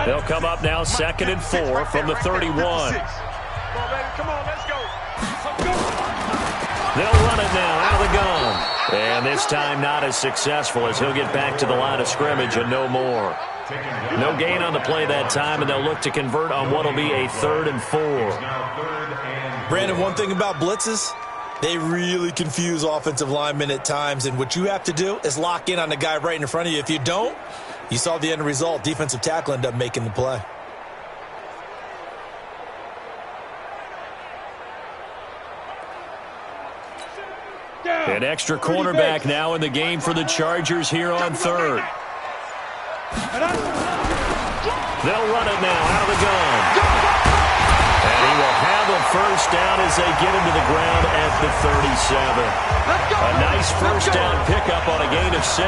They'll come up now 2nd and 4 from the 31. Come on, baby. Come on, let's go. They'll run it now out of the gun. And this time not as successful as he'll get back to the line of scrimmage and no more. No gain on the play that time, and they'll look to convert on what will be a 3rd and 4. Brandon, one thing about blitzes, they really confuse offensive linemen at times, and what you have to do is lock in on the guy right in front of you. If you don't, you saw the end result. Defensive tackle ended up making the play. An extra cornerback now in the game for the Chargers here on 3rd. They'll run it now out of the gun. And he will have a first down as they get him to the ground at the 37. A nice first down pickup on a gain of 6.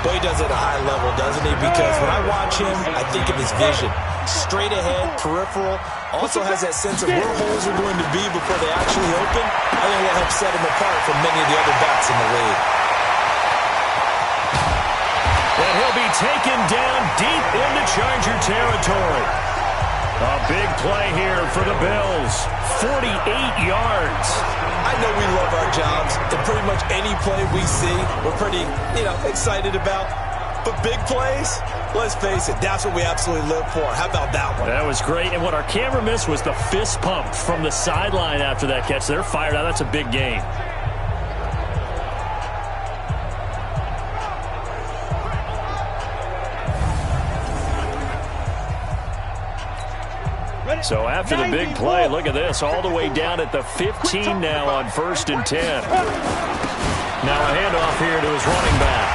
But he does it at a high level, doesn't he? Because when I watch him, I think of his vision. Straight ahead, peripheral. Also has that sense of where holes are going to be before they actually open. I think that helps set him apart from many of the other backs in the league. And he'll be taken down deep into Charger territory. A big play here for the Bills. 48 yards. I know we love our jobs, and pretty much any play we see, we're pretty, excited about. But big plays, let's face it, that's what we absolutely live for. How about that one? That was great. And what our camera missed was the fist pump from the sideline after that catch. They're fired out. That's a big game. So after the big play, look at this, all the way down at the 15 now on 1st and 10. Now a handoff here to his running back.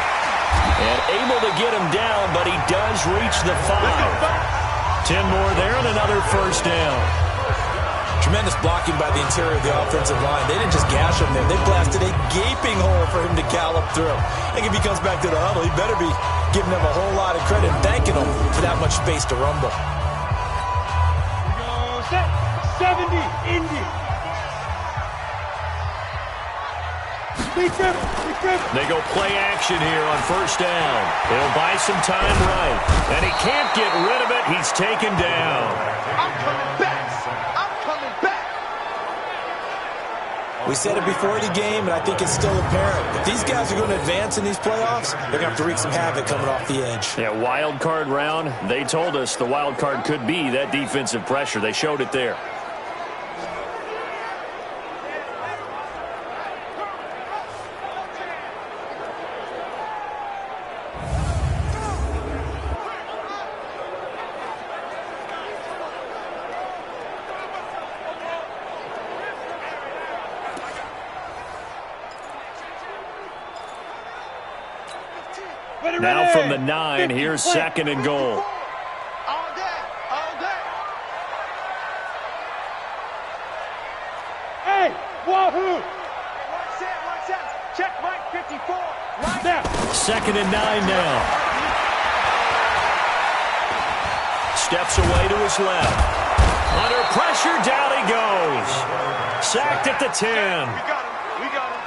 And able to get him down, but he does reach the 5. 10 more there and another first down. Tremendous blocking by the interior of the offensive line. They didn't just gash him there. They blasted a gaping hole for him to gallop through. I think if he comes back to the huddle, he better be giving them a whole lot of credit and thanking them for that much space to rumble. 70, Indy. They go play action here on 1st down. He'll buy some time right. And he can't get rid of it. He's taken down. I'm coming back. I'm coming back. We said it before the game, and I think it's still apparent. If these guys are going to advance in these playoffs, they're going to have to wreak some havoc coming off the edge. Yeah, wild card round. They told us the wild card could be that defensive pressure. They showed it there. Now from the 9, here's 2nd and goal. All day, all day. Hey, wahoo! One set. Check Mike 54. Right there. 2nd and 9 now. Steps away to his left. Under pressure, down he goes. Sacked at the 10. We got him.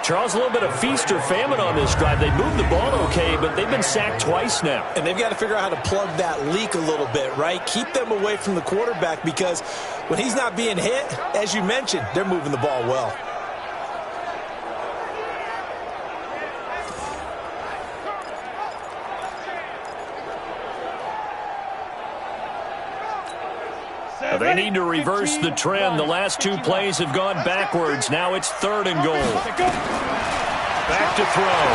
Charles, a little bit of feast or famine on this drive. They moved the ball okay, but they've been sacked twice now. And they've got to figure out how to plug that leak a little bit, right? Keep them away from the quarterback because when he's not being hit, as you mentioned, they're moving the ball well. They need to reverse the trend. The last 2 plays have gone backwards. Now it's 3rd and goal. Back to throw.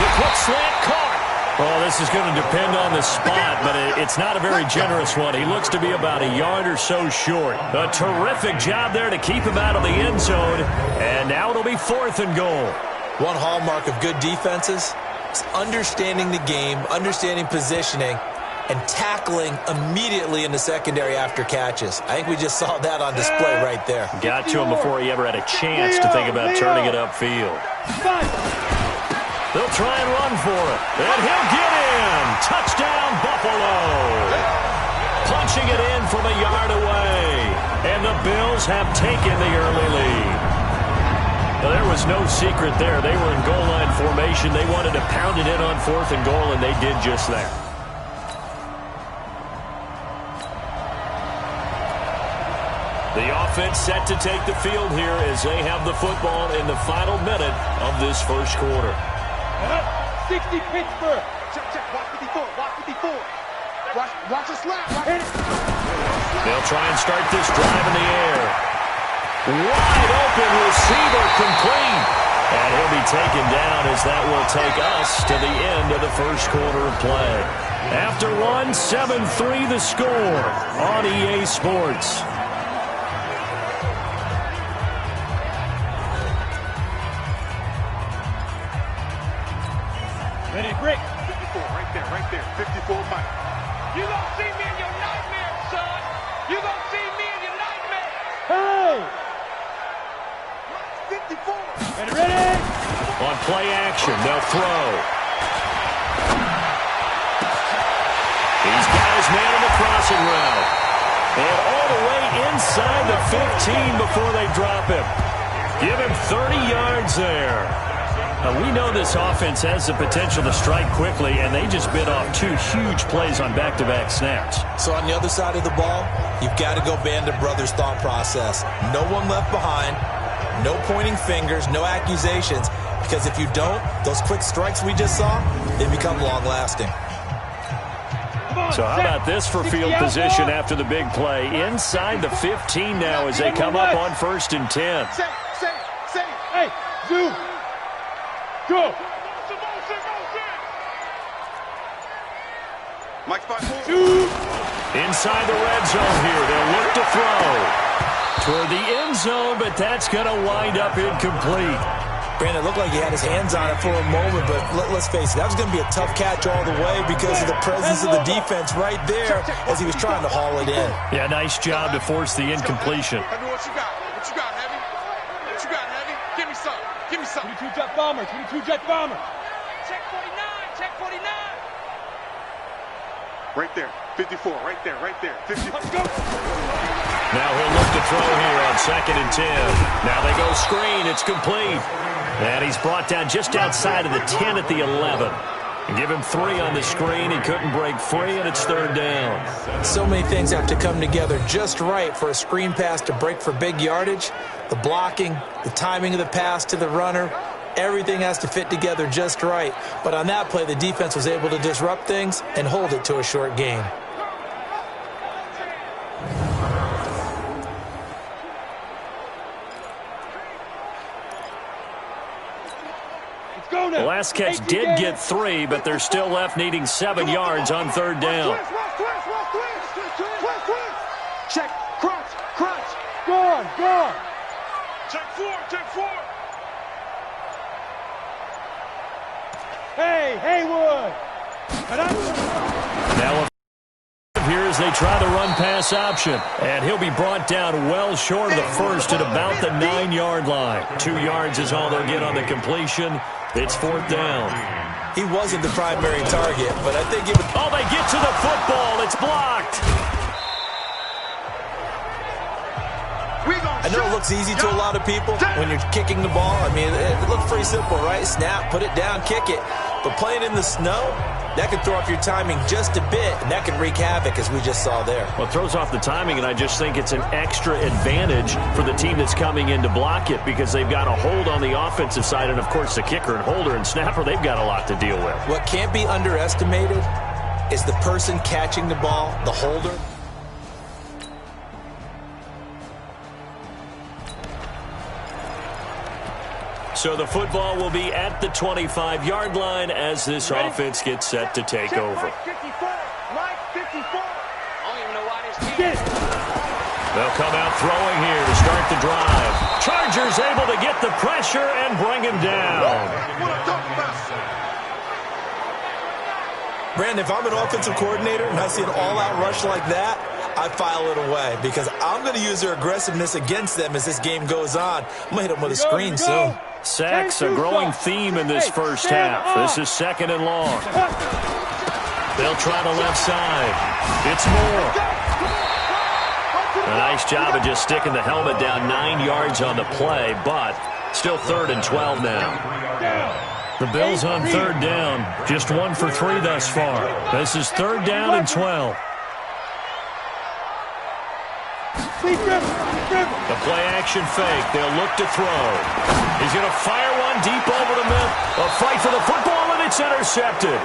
The quick slant caught. Oh, this is going to depend on the spot, but it's not a very generous one. He looks to be about a yard or so short. A terrific job there to keep him out of the end zone. And now it'll be 4th and goal. One hallmark of good defenses is understanding the game, understanding positioning, and tackling immediately in the secondary after catches. I think we just saw that on display right there. Got to him before he ever had a chance to think about turning it upfield. They'll try and run for it. And he'll get in. Touchdown, Buffalo. Punching it in from a yard away. And the Bills have taken the early lead. Well, there was no secret there. They were in goal line formation. They wanted to pound it in on 4th and goal, and they did just that. The offense set to take the field here as they have the football in the final minute of this first quarter. 60 Pittsburgh. Check, watch 54, watch 54. Watch a slap. They'll try and start this drive in the air. Wide open receiver complete. And he'll be taken down as that will take us to the end of the first quarter of play. After one, 7-3 the score on EA Sports. Ready, break. 54, right there. 54, Mike. You gonna see me in your nightmare, son. You gonna see me in your nightmare. Hey! 54. Ready? On play action, they'll throw. He's got his man in the crossing route. And all the way inside the 15 before they drop him. Give him 30 yards there. We know this offense has the potential to strike quickly, and they just bit off 2 huge plays on back-to-back snaps. So on the other side of the ball, you've got to go Band of Brothers thought process. No one left behind, no pointing fingers, no accusations, because if you don't, those quick strikes we just saw, they become long-lasting. So how about this for field position after the big play? Inside the 15 now as they come up on 1st and 10. Hey, Zoo. Go! Mike spot. Inside the red zone here. They'll look to throw toward the end zone, but that's going to wind up incomplete. Brandon, it looked like he had his hands on it for a moment, but let's face it, that was going to be a tough catch all the way because of the presence of the defense right there as he was trying to haul it in. Yeah, nice job to force the incompletion. Heavy, what you got? What you got, Heavy? What you got, Heavy? Give me some. Give me some. 22 jet bomber. 22 jet bomber. Check 49. Check 49. Right there. 54. Right there. 50. Let's go. Now he'll look to throw here on 2nd and 10. Now they go screen. It's complete. And he's brought down just outside of the 10 at the 11. Give him 3 on the screen. He couldn't break free, and it's 3rd down. So many things have to come together just right for a screen pass to break for big yardage. The blocking, the timing of the pass to the runner, everything has to fit together just right. But on that play, the defense was able to disrupt things and hold it to a short gain. The last catch did get 3, but they're still left needing 7 yards on 3rd down. Check, crunch. Gone. Check 4. Hey, Haywood. Now here as they try the run-pass option. And he'll be brought down well short of the first at about the 9-yard line. 2 yards is all they'll get on the completion. It's 4th down. He wasn't the primary target, but I think it was... Oh, they get to the football. It's blocked. I know it looks easy to a lot of people when you're kicking the ball. I mean, it looks pretty simple, right? Snap, put it down, kick it. But playing in the snow, that can throw off your timing just a bit, and that can wreak havoc, as we just saw there. Well, it throws off the timing, and I just think it's an extra advantage for the team that's coming in to block it because they've got a hold on the offensive side, and, of course, the kicker and holder and snapper, they've got a lot to deal with. What can't be underestimated is the person catching the ball, the holder. So the football will be at the 25-yard line as this offense gets set to take over. Mike 54. I don't even know why this team... They'll come out throwing here to start the drive. Chargers able to get the pressure and bring him down. What I'm talking about. Brandon, if I'm an offensive coordinator and I see an all-out rush like that, I file it away because I'm going to use their aggressiveness against them as this game goes on. I'm going to hit them with a screen soon. Sacks, a growing theme in this first half. This is 2nd and long. They'll try the left side. It's Moore. A nice job of just sticking the helmet down 9 yards on the play, but still 3rd and 12 now. The Bills on 3rd down. Just 1 for 3 thus far. This is 3rd down and 12. The play action fake. They'll look to throw. He's going to fire one deep over the middle. A fight for the football, and it's intercepted.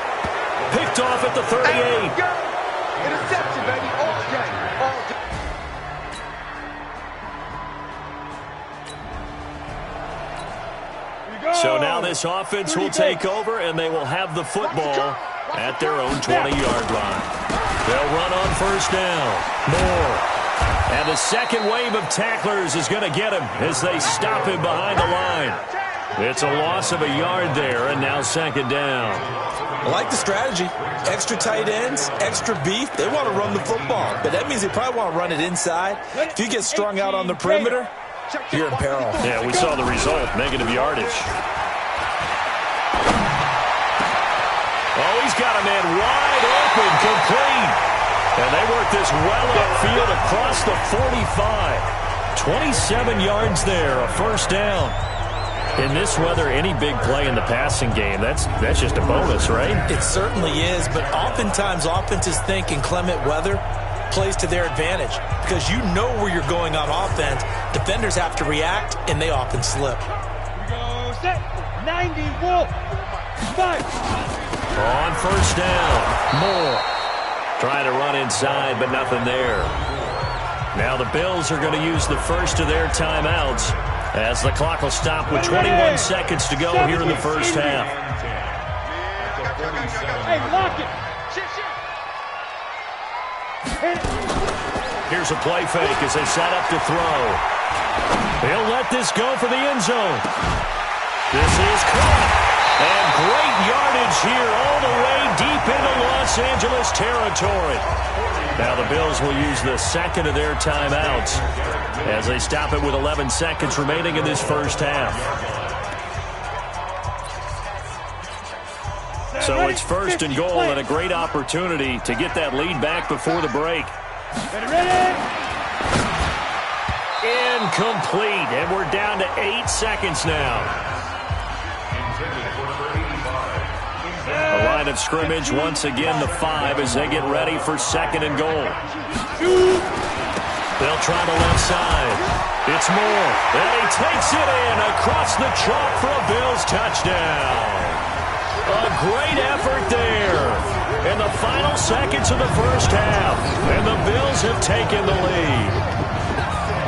Picked off at the 38. Interception, baby. All day. All day. So now this offense will take over, and they will have the football at their own 20-yard line. They'll run on first down. Moore. And the second wave of tacklers is going to get him as they stop him behind the line. It's a loss of a yard there, and now second down. I like the strategy. Extra tight ends, extra beef. They want to run the football, but that means they probably want to run it inside. If you get strung out on the perimeter, you're in peril. Yeah, we saw the result, negative yardage. Oh, he's got a man wide open, complete. And they work this well upfield across the 45. 27 yards there, a first down. In this weather, any big play in the passing game, that's just a bonus, right? It certainly is, but oftentimes offenses think in clement weather plays to their advantage because you know where you're going on offense. Defenders have to react, and they often slip. We go set. 91. 5. On first down, Moore. Trying to run inside, but nothing there. Now the Bills are going to use the first of their timeouts as the clock will stop with 21 seconds to go here in the first half. Hey, lock it. Here's a play fake as they set up to throw. He'll let this go for the end zone. This is caught. And great yardage here all the way deep into Los Angeles territory. Now the Bills will use the second of their timeouts as they stop it with 11 seconds remaining in this first half. So it's first and goal and a great opportunity to get that lead back before the break. Incomplete, and we're down to 8 seconds now. The line of scrimmage once again the 5 as they get ready for second and goal. They'll try the left side. It's Moore, and he takes it in across the chalk for a Bills touchdown. A great effort there in the final seconds of the first half, and the Bills have taken the lead.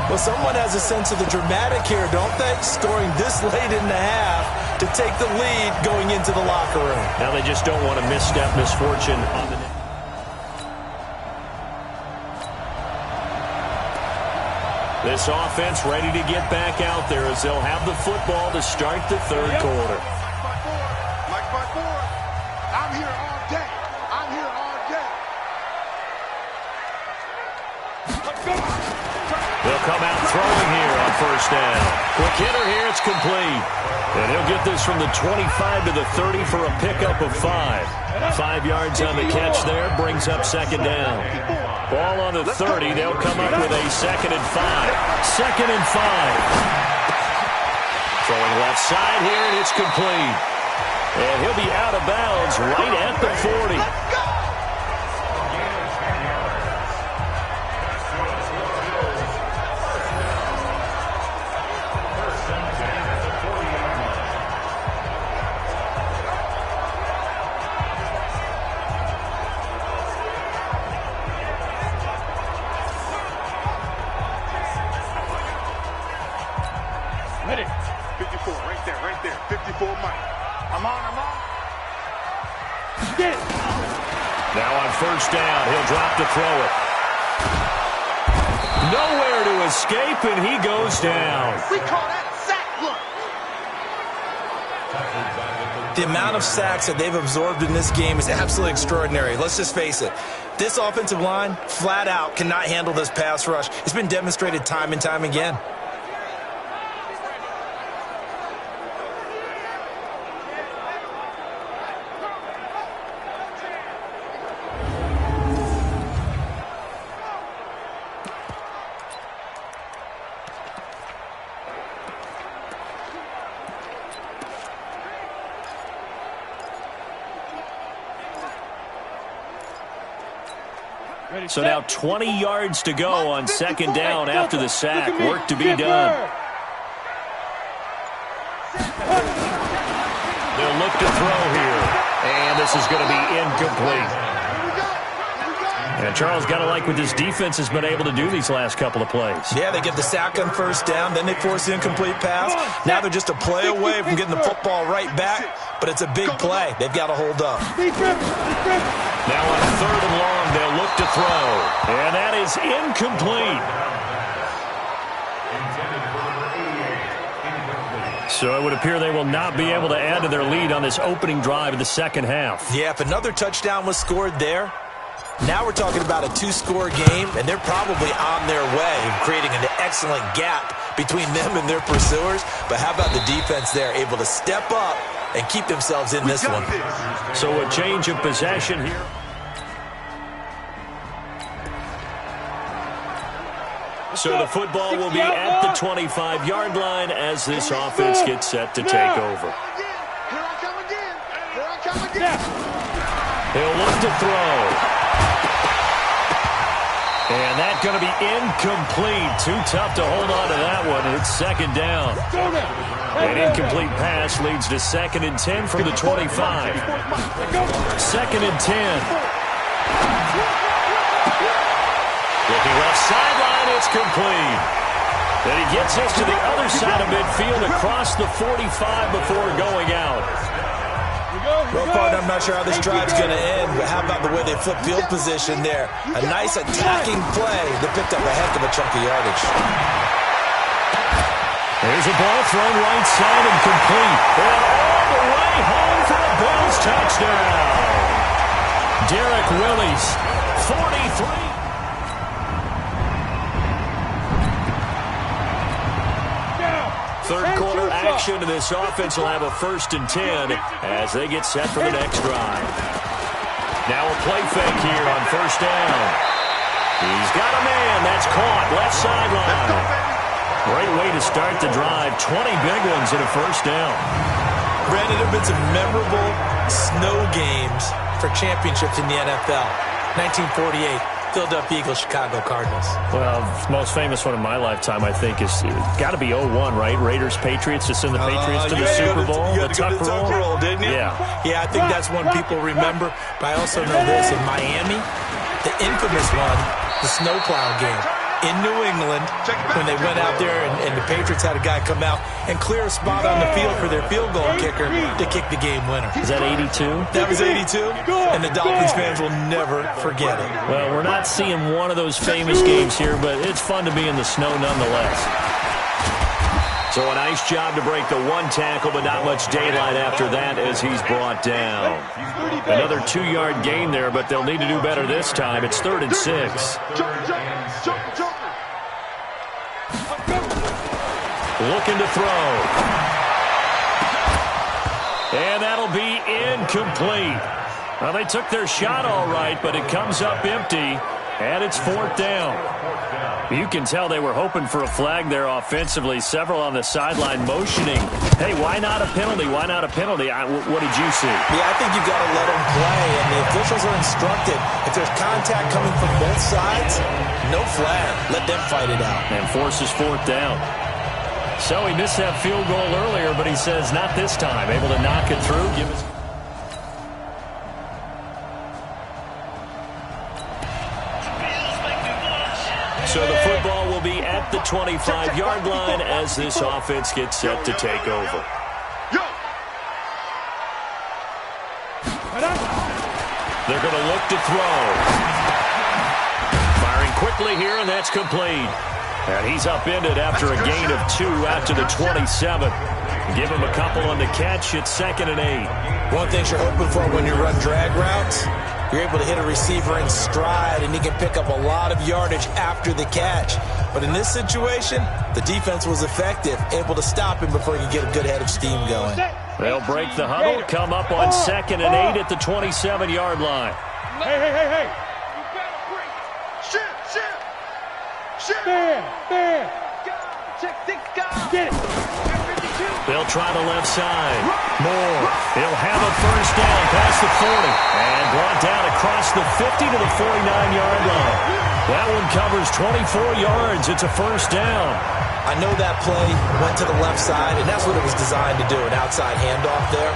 Well, someone has a sense of the dramatic here, don't they? Scoring this late in the half to take the lead going into the locker room. Now they just don't want to misstep misfortune on the net. This offense ready to get back out there as they'll have the football to start the third quarter. Like my boy. I'm here all day. I'm here all day. They'll come out throwing here on first down. Quick hitter here, it's complete. And he'll get this from the 25 to the 30 for a pickup of 5. 5 yards on the catch there, brings up second down. Ball on the 30, they'll come up with a second and 5. Second and 5. Throwing left side here, and it's complete. And he'll be out of bounds right at the 40. Ready. 54, right there. 54, Mike. I'm on. Get it. Now on first down, he'll drop to throw it. Nowhere to escape, and he goes down. We call that a sack. Look. The amount of sacks that they've absorbed in this game is absolutely extraordinary. Let's just face it. This offensive line, flat out, cannot handle this pass rush. It's been demonstrated time and time again. So now 20 yards to go on second down after the sack. Work to be done. They'll look to throw here. And this is going to be incomplete. And Charles, got to like what this defense has been able to do these last couple of plays. Yeah, they get the sack on first down, then they force the incomplete pass. Now they're just a play away from getting the football right back, but it's a big play. They've got to hold up. Now on third and long, they'll look to throw. And that is incomplete. So it would appear they will not be able to add to their lead on this opening drive of the second half. Yeah, if another touchdown was scored there, now we're talking about a two-score game, and they're probably on their way, creating an excellent gap between them and their pursuers. But how about the defense there, able to step up and keep themselves in this one? So a change of possession here. So the football will be at the 25-yard line as this offense gets set to take over. He'll look to throw. And that's going to be incomplete. Too tough to hold on to that one. It's second down. An incomplete pass leads to 2nd and 10 from the 25. 2nd and 10. Looking left sideline, it's complete. Then he gets us to the other side of midfield across the 45 before going out. Well, partner, I'm not sure how this drive's going to end, but how about the way they flip field position there? A nice attacking play that picked up a heck of a chunk of yardage. There's a ball thrown right side and complete. And all the way home for a Bills touchdown. Derek Willis, 43. Third quarter action, and this offense will have a 1st and 10 as they get set for the next drive. Now a play fake here on 1st down. He's got a man. That's caught. Left sideline. Great way to start the drive. 20 big ones in a 1st down. Brandon, there have been some memorable snow games for championships in the NFL. 1948. Philadelphia Eagles, Chicago Cardinals. Well, the most famous one in my lifetime, I think, is got to be 01, right? Raiders, Patriots, to send the Patriots to the Super Bowl. You had to go to the Tuck roll, didn't you? Yeah, I think that's one people remember. But I also know this. In Miami, the infamous one, the snowplow game. In New England, when they went out there and the Patriots had a guy come out and clear a spot on the field for their field goal kicker to kick the game winner. Is that 82? That was 82, and the Dolphins fans will never forget it. Well, we're not seeing one of those famous games here, but it's fun to be in the snow nonetheless. So a nice job to break the one tackle, but not much daylight after that as he's brought down. Another 2-yard gain there, but they'll need to do better this time. It's 3rd and 6. Looking to throw. And that'll be incomplete. Well, they took their shot all right, but it comes up empty, and it's 4th down. You can tell they were hoping for a flag there offensively. Several on the sideline motioning. Hey, why not a penalty? Why not a penalty? What did you see? Yeah, I think you've got to let them play, and the officials are instructed. If there's contact coming from both sides, no flag. Let them fight it out. And forces 4th down. So he missed that field goal earlier, but he says not this time. Able to knock it through. Give us. So the football will be at the 25-yard line as this offense gets set to take over. They're going to look to throw. Firing quickly here, and that's complete. And he's upended after a gain of 2 out to the 27. Give him a couple on the catch. It's 2nd and 8. One thing you're hoping for when you run drag routes, you're able to hit a receiver in stride, and he can pick up a lot of yardage after the catch. But in this situation, the defense was effective, able to stop him before he could get a good head of steam going. They'll break the huddle, come up on 2nd and 8 at the 27-yard line. Hey. You better break. Shit. Stand. Check this guy. Get it. They'll try the left side. Moore. He'll have a 1st down past the 40. And brought down across the 50 to the 49-yard line. That one covers 24 yards. It's a first down. I know that play went to the left side, and that's what it was designed to do, an outside handoff there.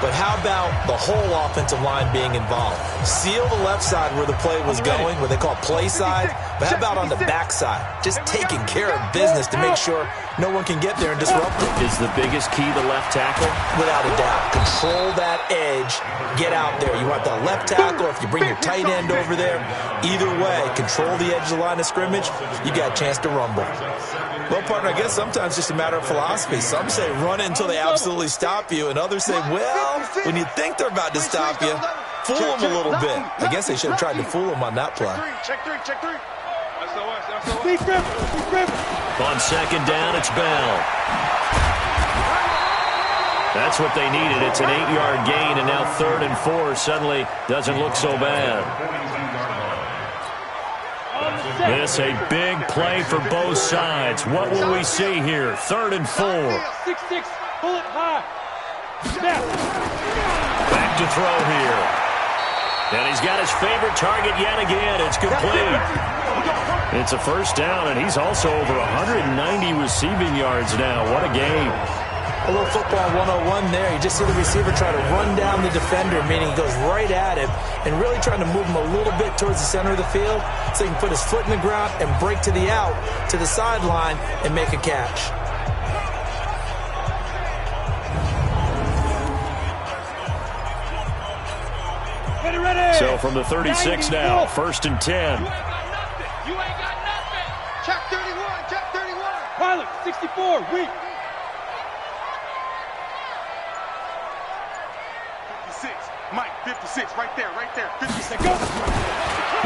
But how about the whole offensive line being involved? Seal the left side where the play was going, what they call play side. But how about on the back side? Just taking care of business to make sure no one can get there and disrupt it. Is the biggest key the left tackle? Without a doubt. Control that edge. Get out there. You want that left tackle, if you bring your tight end over there. Either way, control the edge of the line of scrimmage. You got a chance to rumble. Well, partner, I guess sometimes it's just a matter of philosophy. Some say run it until they absolutely stop you, and others say, well, when you think they're about to stop you, fool them a little bit. I guess they should have tried to fool them on that play. Check three. On second down, it's Bell. That's what they needed. It's an 8-yard gain, and now 3rd and 4 suddenly doesn't look so bad. This a big play for both sides. What will we see here? 3rd and 4. 6-6, pull it high. Snap. Back to throw here. And he's got his favorite target yet again. It's complete. It's a first down, and he's also over 190 receiving yards now. What a game. A little football 101 there. You just see the receiver try to run down the defender, meaning he goes right at him and really trying to move him a little bit towards the center of the field so he can put his foot in the ground and break to the out, to the sideline, and make a catch. Ready. So from the 36 now, 1st and 10. You ain't got nothing. Check 31. Pilot, 64, weak. 56, Mike, 56, right there, 56. Go.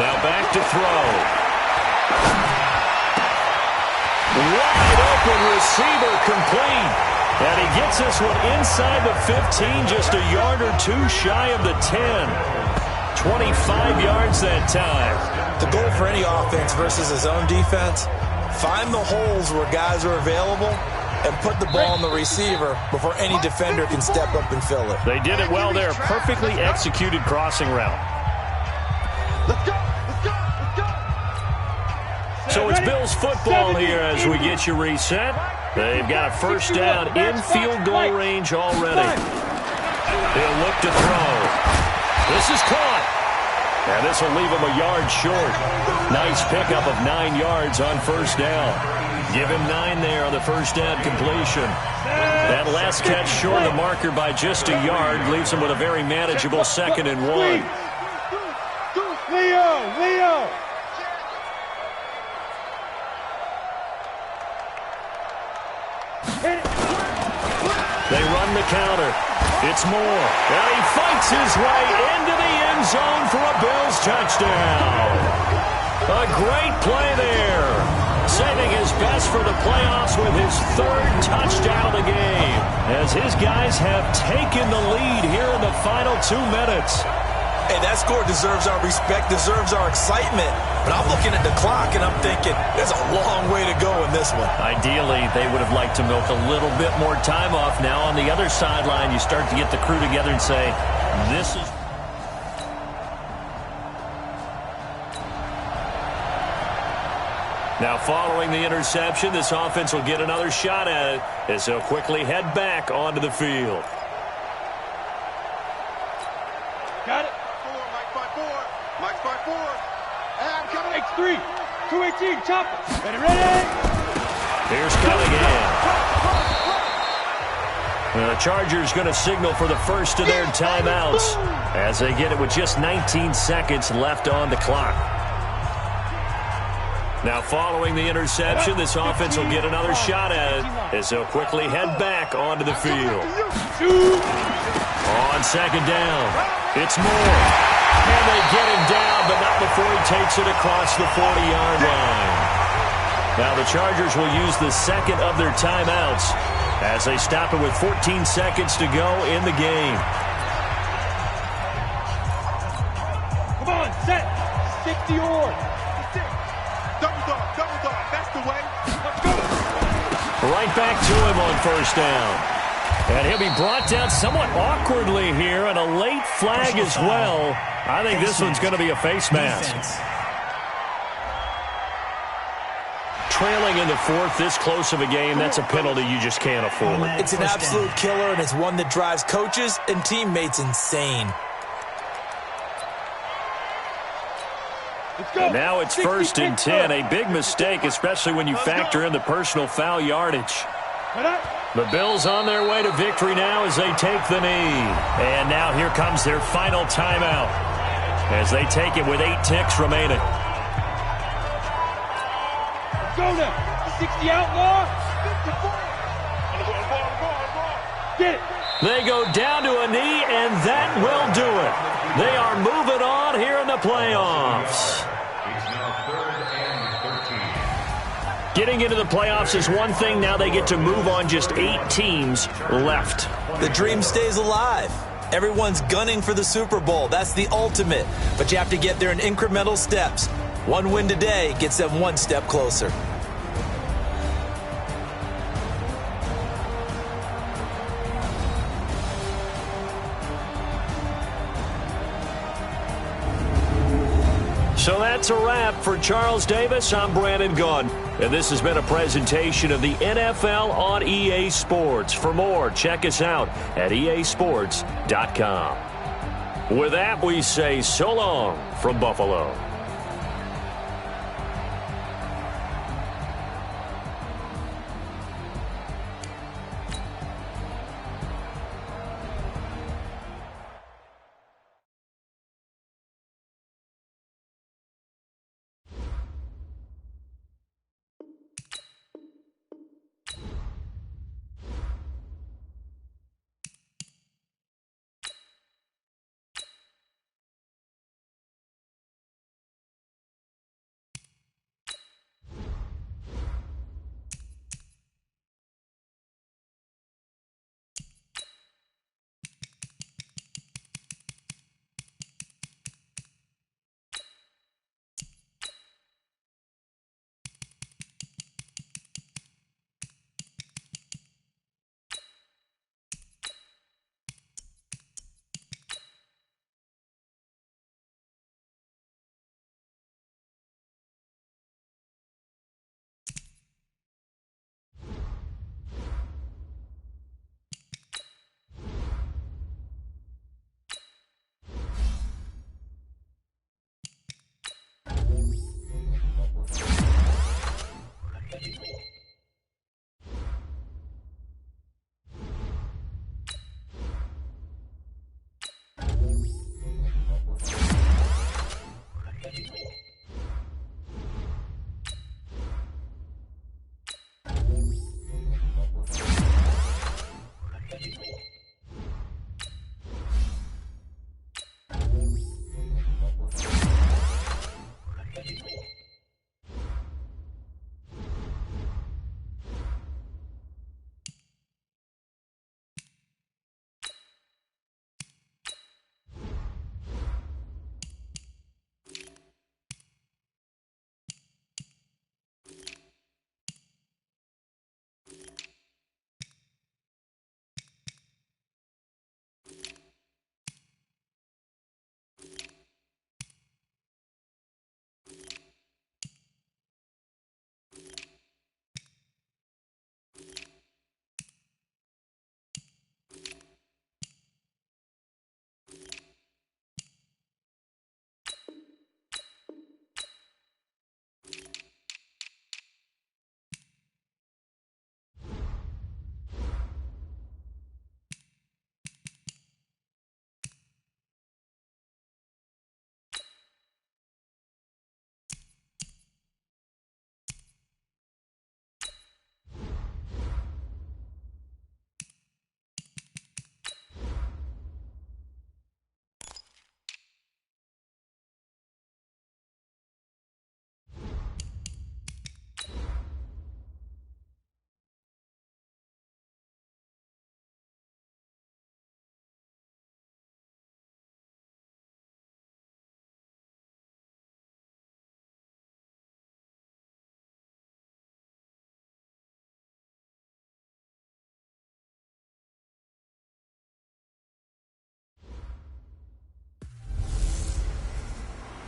Now back to throw. Wide open receiver complete. And he gets this one inside the 15, just a yard or two shy of the 10. 25 yards that time. The goal for any offense versus his own defense, find the holes where guys are available and put the ball on the receiver before any defender can step up and fill it. They did it well there. Perfectly executed crossing route. Let's go. So it's Bills football here as we get you reset. They've got a first down in field goal range already. They'll look to throw. This is caught. And this will leave him a yard short. Nice pickup of 9 yards on first down. Give him 9 there on the first down completion. That last catch short of the marker by just a yard leaves him with a very manageable 2nd and 1. Leo. They run the counter. It's Moore. And he fights his way into the end zone for a Bills touchdown. A great play there. Saving his best for the playoffs with his 3rd touchdown of the game. As his guys have taken the lead here in the final 2 minutes. Hey, that score deserves our respect, deserves our excitement. But I'm looking at the clock, and I'm thinking, there's a long way to go in this one. Ideally, they would have liked to milk a little bit more time off. Now on the other sideline, you start to get the crew together and say, this is... Now following the interception, this offense will get another shot at it as they'll quickly head back onto the field. Got it. Mike's by 4. And coming. X3. 218. Chopper. Ready. Here's Cunningham. The Chargers going to signal for the first of their timeouts as they get it with just 19 seconds left on the clock. Now following the interception, this offense will get another shot at it as they'll quickly head back onto the field. On second down, it's Moore. And they get him down, but not before he takes it across the 40-yard line. Now the Chargers will use the second of their timeouts as they stop it with 14 seconds to go in the game. Come on, set. 60 or. Double dog, that's the way. Let's go. Right back to him on first down. And he'll be brought down somewhat awkwardly here, and a late flag as well. I think this one's going to be a face mask. trailing in the fourth, this close of a game, that's a penalty you just can't afford. It's an absolute killer, and it's one that drives coaches and teammates insane. And now it's 1st and 10, a big mistake, especially when you factor in the personal foul yardage. The Bills on their way to victory now as they take the knee. And now here comes their final timeout as they take it with 8 ticks remaining. Go now. 60 outlaw. Get it. They go down to a knee, and that will do it. They are moving on here in the playoffs. Getting into the playoffs is one thing. Now they get to move on, just 8 teams left. The dream stays alive. Everyone's gunning for the Super Bowl. That's the ultimate. But you have to get there in incremental steps. One win today gets them one step closer. So that's a wrap for Charles Davis. I'm Brandon Gaudin, and this has been a presentation of the NFL on EA Sports. For more, check us out at easports.com. With that, we say so long from Buffalo.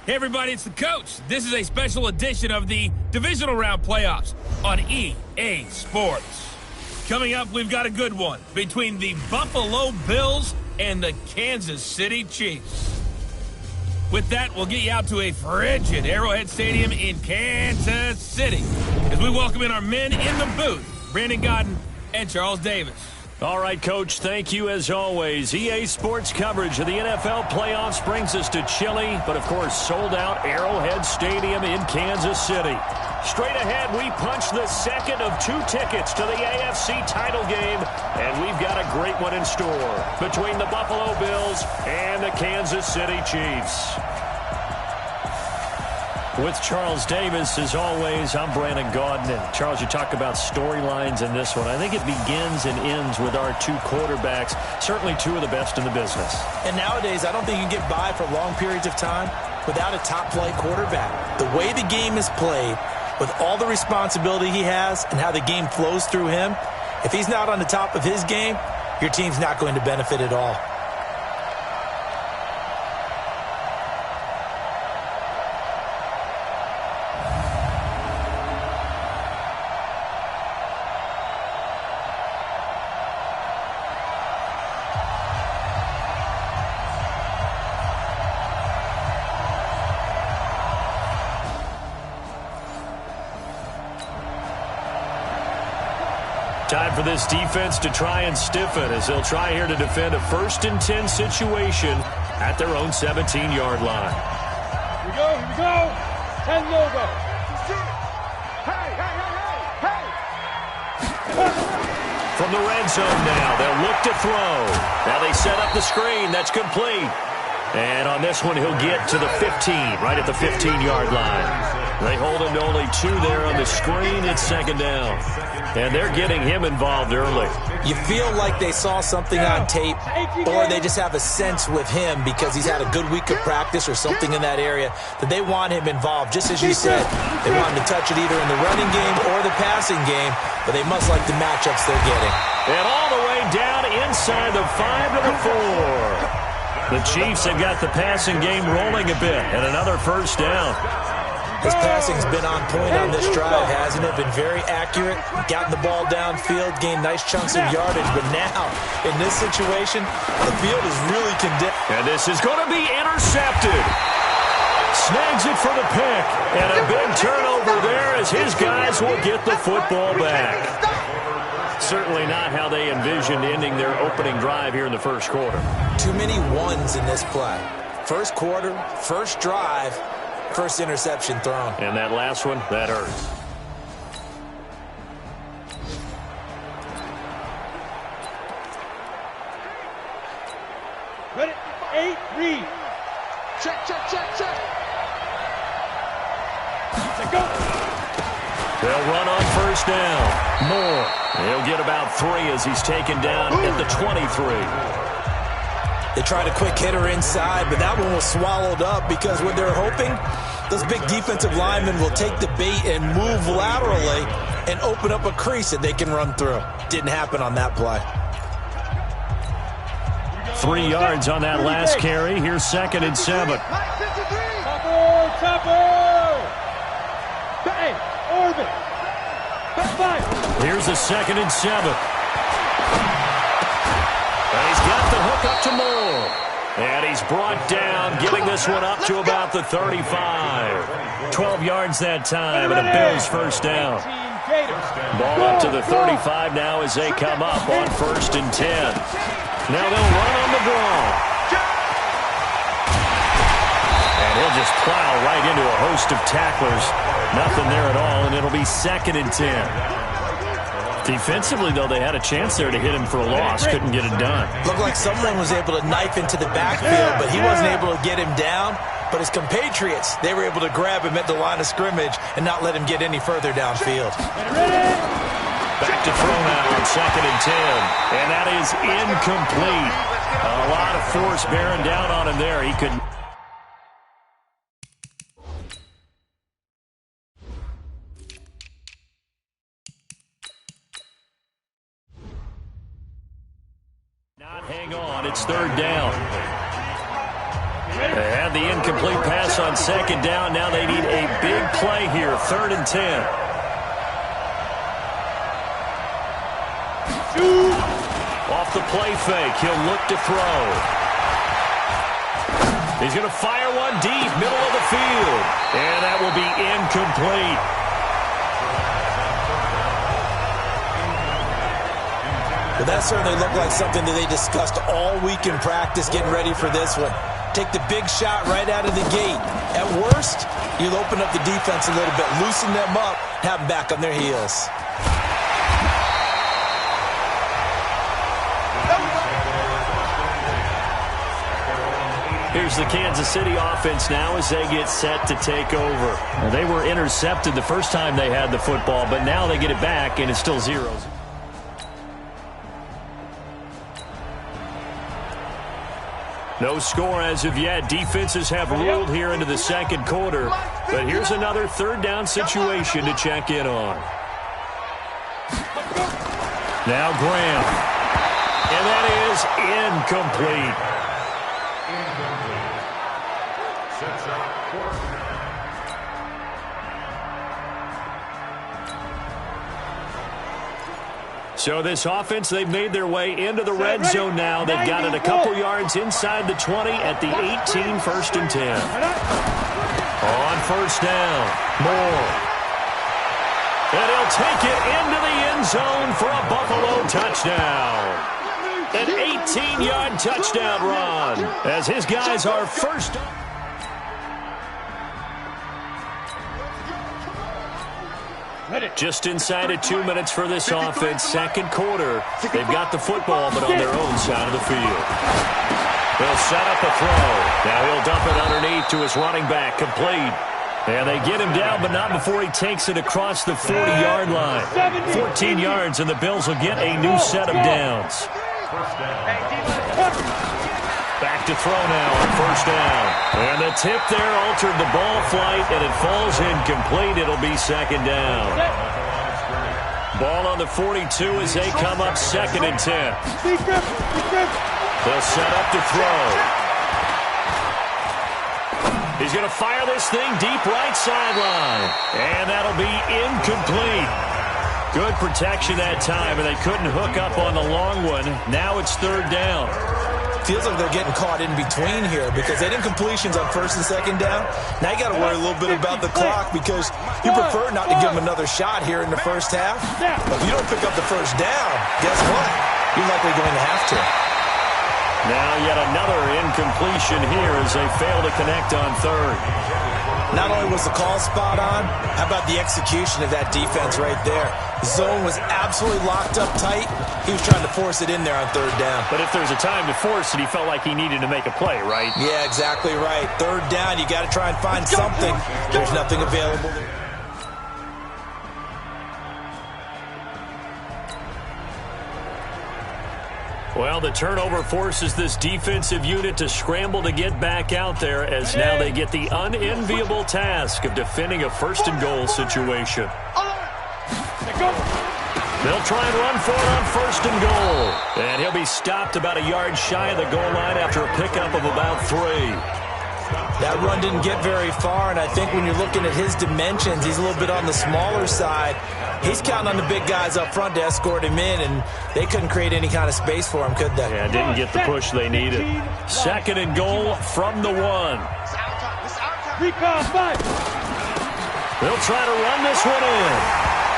Hey everybody, it's the coach. This is a special edition of the Divisional Round Playoffs on EA Sports. Coming up, we've got a good one between the Buffalo Bills and the Kansas City Chiefs. With that, we'll get you out to a frigid Arrowhead Stadium in Kansas City as we welcome in our men in the booth, Brandon Gaudin and Charles Davis. All right, Coach, thank you as always. EA Sports coverage of the NFL playoffs brings us to chilly, but of course sold-out Arrowhead Stadium in Kansas City. Straight ahead, we punch the second of 2 tickets to the AFC title game, and we've got a great one in store between the Buffalo Bills and the Kansas City Chiefs. With Charles Davis, as always, I'm Brandon Gaudin. And Charles, you talk about storylines in this one. I think it begins and ends with our 2 quarterbacks, certainly 2 of the best in the business. And nowadays, I don't think you can get by for long periods of time without a top-flight quarterback. The way the game is played, with all the responsibility he has and how the game flows through him, if he's not on the top of his game, your team's not going to benefit at all. Time for this defense to try and stiffen as they'll try here to defend a 1st and 10 situation at their own 17-yard line. Here we go. 10 logo. Hey. From the red zone now, they'll look to throw. Now they set up the screen. That's complete. And on this one, he'll get to the 15, right at the 15-yard line. They hold him to only 2 there on the screen. It's 2nd down. And they're getting him involved early. You feel like they saw something on tape, or they just have a sense with him because he's had a good week of practice or something in that area that they want him involved. Just as you said, they want him to touch it either in the running game or the passing game, but they must like the matchups they're getting. And all the way down inside the 5 to the 4. The Chiefs have got the passing game rolling a bit, and another 1st down. His passing's been on point on this drive, hasn't it? Been very accurate, gotten the ball downfield, gained nice chunks of yardage. But now, in this situation, the field is really condemned. And this is going to be intercepted. Snags it for the pick. And a big turnover there as his guys will get the football back. Certainly not how they envisioned ending their opening drive here in the 1st quarter. Too many ones in this play. 1st quarter, 1st drive, 1st interception thrown. And that last one, that hurts. Ready? 8, read. Check. Go. They'll run on 1st down. Moore. He'll get about 3 as he's taken down at the 23. They tried a quick hitter inside, but that one was swallowed up because what they're hoping, those big defensive linemen will take the bait and move laterally and open up a crease that they can run through. Didn't happen on that play. 3 yards on that last carry. Here's 2nd and 7. Topper! Bang! Orbit! Here's a 2nd and 7. And he's got the hook up to Moore. And he's brought down, getting this one up to about the 35. 12 yards that time, and a Bills 1st down. Ball up to the 35 now as they come up on 1st and 10. Now they'll run on the draw. And he'll just plow right into a host of tacklers. Nothing there at all, and it'll be 2nd and 10. Defensively, though, they had a chance there to hit him for a loss. Couldn't get it done. Looked like someone was able to knife into the backfield, but he wasn't able to get him down. But his compatriots, they were able to grab him at the line of scrimmage and not let him get any further downfield. Back to throw now on 2nd and 10. And that is incomplete. A lot of force bearing down on him there. He couldn't. Not hang on. It's 3rd down. They had the incomplete pass on second down. Now they need a big play here, 3rd and 10. Off the play fake, he'll look to throw. He's going to fire one deep, middle of the field. And that will be incomplete. But that certainly looked like something that they discussed all week in practice getting ready for this one. Take the big shot right out of the gate. At worst, you'll open up the defense a little bit, loosen them up, have them back on their heels. Here's the Kansas City offense now as they get set to take over. Now, they were intercepted the first time they had the football, but now they get it back, and it's still zeros. No score as of yet. Defenses have ruled here into the second quarter, but here's another 3rd down situation to check in on. Now Graham. And that is incomplete. So this offense, they've made their way into the red zone now. They've got it a couple yards inside the 20 at the 18, 1st and 10. On 1st down, Moore. And he'll take it into the end zone for a Buffalo touchdown. An 18-yard touchdown run as his guys are first up. Just inside of 2 minutes for this offense. Second quarter. They've got the football, but on their own side of the field. They'll set up a throw. Now he'll dump it underneath to his running back. Complete. And they get him down, but not before he takes it across the 40-yard line. 14 yards, and the Bills will get a new set of downs. Back to throw now on 1st down. And the tip there altered the ball flight, and it falls incomplete. It'll be 2nd down. Ball on the 42 as they come up 2nd and 10. They'll set up to throw. He's going to fire this thing deep right sideline. And that'll be incomplete. Good protection that time, and they couldn't hook up on the long one. Now it's 3rd down. Feels like they're getting caught in between here because they did incompletions on 1st and 2nd down. Now you got to worry a little bit about the clock because you prefer not to give them another shot here in the first half. But if you don't pick up the 1st down, guess what? You're likely going to have to. Now yet another incompletion here as they fail to connect on 3rd. Not only was the call spot on, how about the execution of that defense right there? The zone was absolutely locked up tight. He was trying to force it in there on 3rd down. But if there's a time to force it, he felt like he needed to make a play, right? Yeah, exactly right. 3rd down, you got to try and find something. There's nothing available. Well, the turnover forces this defensive unit to scramble to get back out there as now they get the unenviable task of defending a 1st and goal situation. They'll try and run for it on 1st and goal. And he'll be stopped about a yard shy of the goal line after a pickup of about 3. That run didn't get very far, and I think when you're looking at his dimensions, he's a little bit on the smaller side. He's counting on the big guys up front to escort him in, and they couldn't create any kind of space for him, could they? Yeah, didn't get the push they needed. 2nd and goal from the 1. They'll try to run this one in.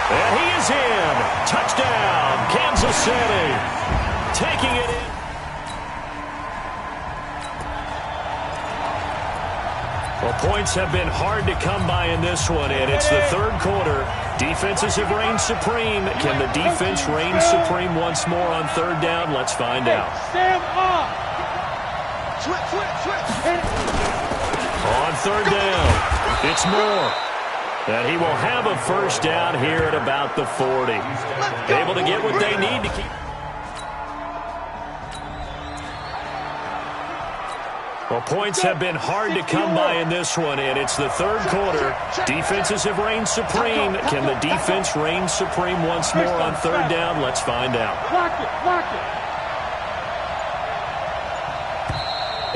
And he is in. Touchdown, Kansas City. Taking it in. Well, points have been hard to come by in this one, and it's the 3rd quarter. Defenses have reigned supreme. Can the defense reign supreme once more on 3rd down? Let's find out. On 3rd down, it's Moore. And he will have a 1st down here at about the 40. Able to get what they need to keep. Well, points have been hard to come by in this one, and it's the 3rd quarter. Defenses have reigned supreme. Can the defense reign supreme once more on 3rd down? Let's find out.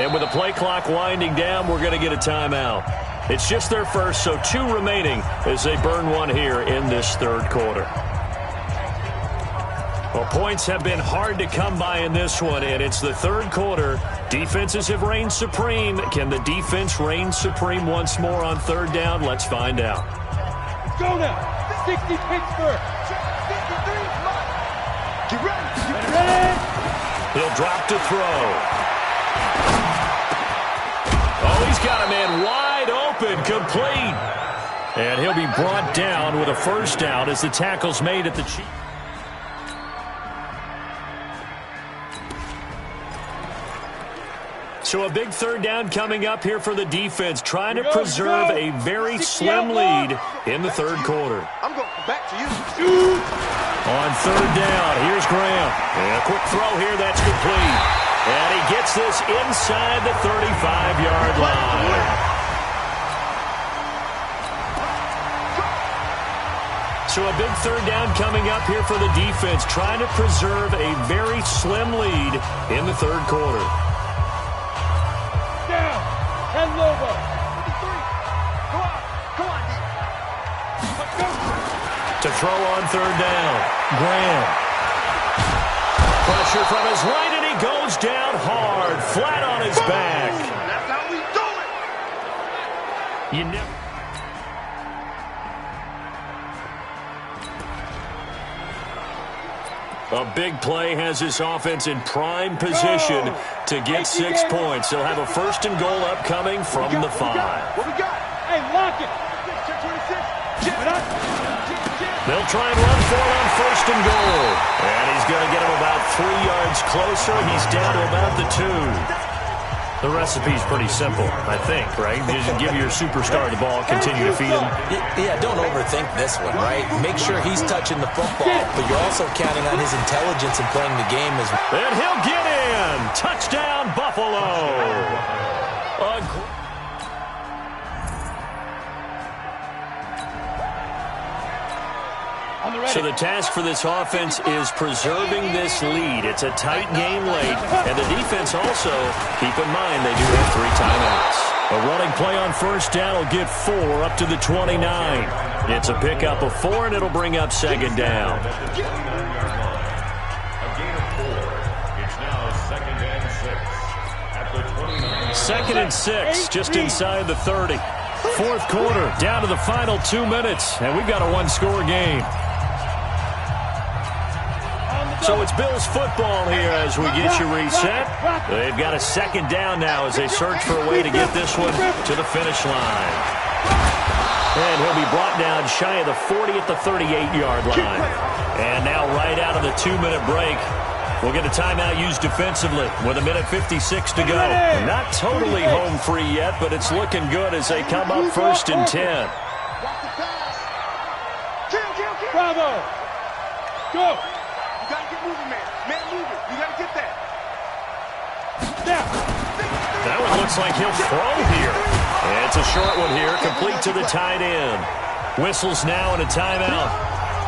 And with the play clock winding down, we're going to get a timeout. It's just their first, so 2 remaining as they burn one here in this third quarter. Well, points have been hard to come by in this one, and it's the third quarter. Defenses have reigned supreme. Can the defense reign supreme once more on third down? Let's find out. Go now. 60 Pittsburgh. 53 is mine. Get ready. Get ready. He'll drop to throw. Oh, he's got a man wide open, complete. And he'll be brought down with a first down as the tackle's made at the Chiefs. So a big third down coming up here for the defense, trying to preserve a very slim lead in the third quarter. I'm going back to you. On third down, here's Graham. And a quick throw here, that's complete. And he gets this inside the 35-yard line. So a big third down coming up here for the defense, trying to preserve a very slim lead in the third quarter. Down. And Lobo. 53. Come on, D. Let's go. To throw on third down, Graham. Pressure from his right, and he goes down hard, flat on his back. That's how we do it. You never... A big play has his offense in prime position to get 6 points. They'll have a first and goal upcoming from the 5. What we got? Hey, lock it. They'll try and run for it on first and goal. And he's going to get him about 3 yards closer. He's down to about the 2. The recipe's pretty simple, I think, right? Just give your superstar the ball, continue to feed him. Yeah, don't overthink this one, right? Make sure he's touching the football, but you're also counting on his intelligence in playing the game as well. And he'll get in. Touchdown, Buffalo. So the task for this offense is preserving this lead. It's a tight game late, and the defense also, keep in mind, they do have 3 timeouts. A running play on first down will get 4 up to the 29. It's a pickup of 4, and it'll bring up second down. A gain of 4. It's now second and 6 at the 29. Second and 6, just inside the 30. Fourth quarter, down to the final 2 minutes, and we've got a 1-score game. So it's Bills football here as we get you reset. They've got a second down now as they search for a way to get this one to the finish line. And he'll be brought down shy of the 40 at the 38-yard line. And now right out of the 2-minute break, we'll get a timeout used defensively with 1:56 to go. Not totally home free yet, but it's looking good as they come up first and 10. Bravo. Go. You got to get moving, man. Man moving. You got to get that. Down. That one looks like he'll throw here. And it's a short one here, complete to the tight end. Whistles now and a timeout.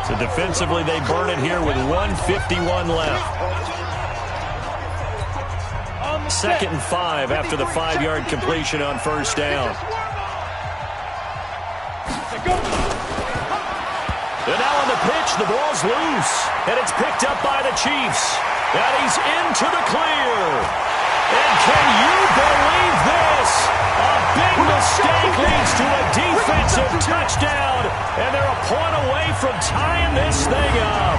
So defensively, they burn it here with 1:51 left. Second and 5 after the 5-yard completion on first down. And now on the pitch, the ball's loose. And it's picked up by the Chiefs. And he's into the clear. And can you believe this? A big mistake leads to a defensive touchdown. And they're a point away from tying this thing up.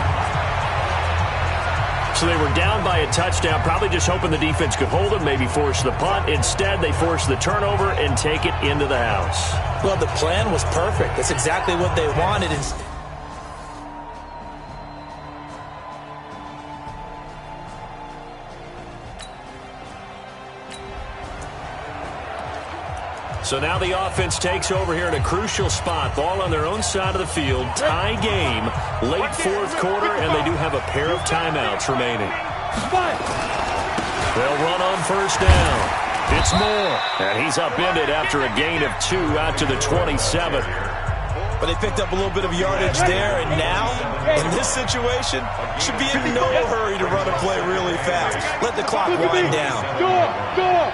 So they were down by a touchdown, probably just hoping the defense could hold them, maybe force the punt. Instead, they force the turnover and take it into the house. Well, the plan was perfect. That's exactly what they wanted. So now the offense takes over here in a crucial spot. Ball on their own side of the field. Tie game. Late fourth quarter, and they do have a pair of timeouts remaining. They'll run on first down. It's Moore. And he's upended after a gain of 2 out to the 27. But they picked up a little bit of yardage there, and now, in this situation, should be in no hurry to run a play really fast. Let the clock wind down. Go.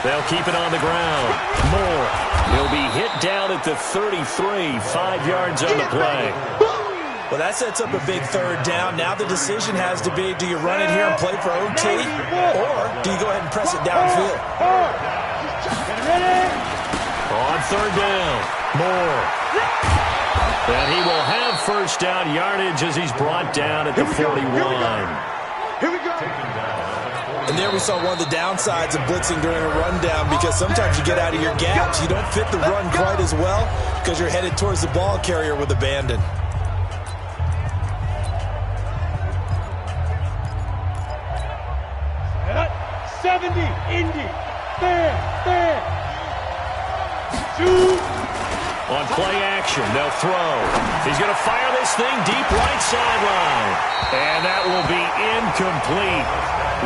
They'll keep it on the ground. Moore. He'll be hit down at the 33, 5 yards on the play. Well, that sets up a big third down. Now the decision has to be, do you run it here and play for OT, or do you go ahead and press it downfield? On third down, Moore. And he will have first down yardage as he's brought down at the 41. Here we go. And there we saw one of the downsides of blitzing during a rundown, because sometimes you get out of your gaps. You don't fit the run quite as well because you're headed towards the ball carrier with abandon. Indy. There. Shoot. On play action, they'll throw. He's going to fire this thing deep right sideline. And that will be incomplete.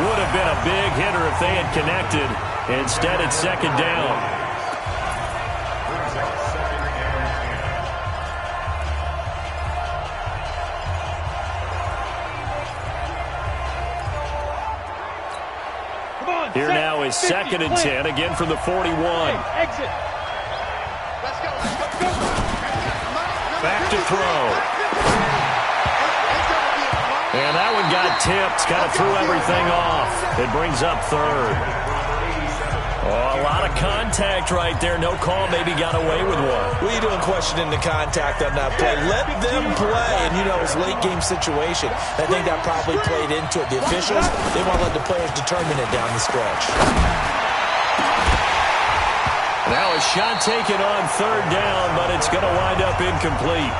Would have been a big hitter if they had connected. Instead, it's second down. Here now is second and 10, again from the 41. Exit. Back to throw. And that one got tipped, kind of threw everything off. It brings up third. Oh, a lot of contact right there. No call, maybe got away with one. What are you doing questioning the contact on that play? Let them play. And, you know, it was a late-game situation. I think that probably played into it. The officials, they want to let the players determine it down the stretch. Now a shot taken on third down, but it's going to wind up incomplete.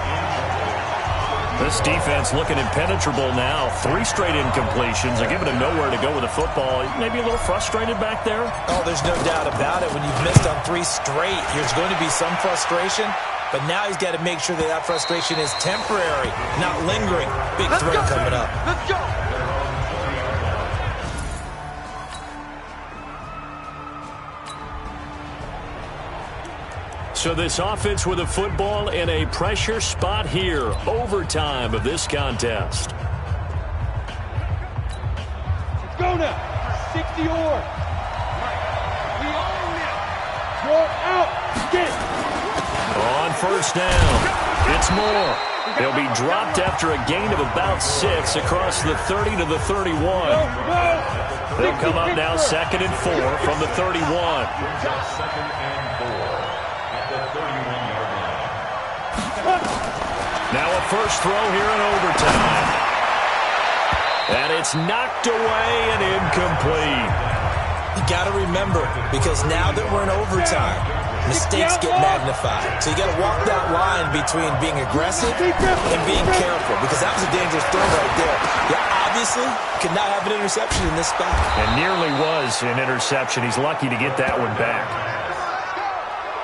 This defense looking impenetrable now. 3 straight incompletions. They're giving him nowhere to go with the football. Maybe a little frustrated back there. Oh, there's no doubt about it. When you've missed on 3 straight, there's going to be some frustration. But now he's got to make sure that that frustration is temporary, not lingering. Big throw coming up. Let's go. So this offense with a football in a pressure spot here. Overtime of this contest. Let's go now. 60 or. We own it. You're out. Get it. On first down, it's Moore. He'll be dropped after a gain of about 6 across the 30 to the 31. They'll come up now second and 4 from the 31. Now a first throw here in overtime. And it's knocked away and incomplete. You got to remember, because now that we're in overtime, mistakes get magnified. So you got to walk that line between being aggressive and being careful, because that was a dangerous throw right there. Yeah, obviously could not have an interception in this spot. And nearly was an interception. He's lucky to get that one back.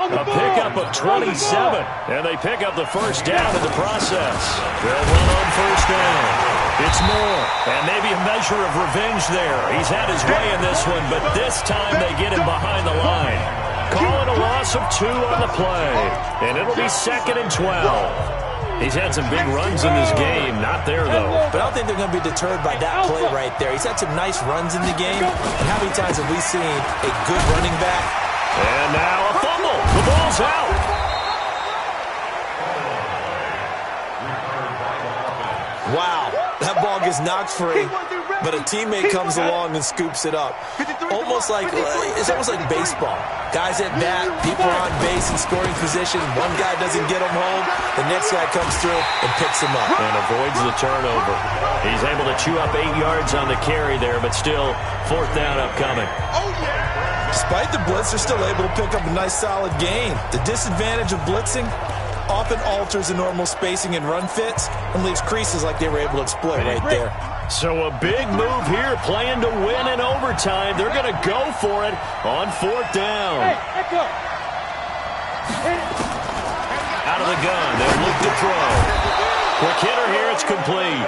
A pickup of 27, and they pick up the first down in the process. They'll run on first down. It's Moore, and maybe a measure of revenge there. He's had his way in this one, but this time they get him behind the line. Calling a loss of 2 on the play, and it'll be second and 12. He's had some big runs in this game. Not there, though. But I don't think they're going to be deterred by that play right there. He's had some nice runs in the game. And how many times have we seen a good running back? And now a fumble. The ball's out. Wow. That ball gets knocked free, but a teammate comes along and scoops it up. It's almost like baseball. Guys at bat, people are on base in scoring position. One guy doesn't get him home. The next guy comes through and picks him up. And avoids the turnover. He's able to chew up 8 yards on the carry there, but still fourth down upcoming. Despite the blitz, they're still able to pick up a nice solid gain. The disadvantage of blitzing often alters the normal spacing and run fits and leaves creases like they were able to exploit right there. So a big move here, playing to win in overtime. They're going to go for it on fourth down. Out of the gun, they'll look to throw. Quick hitter here, it's complete.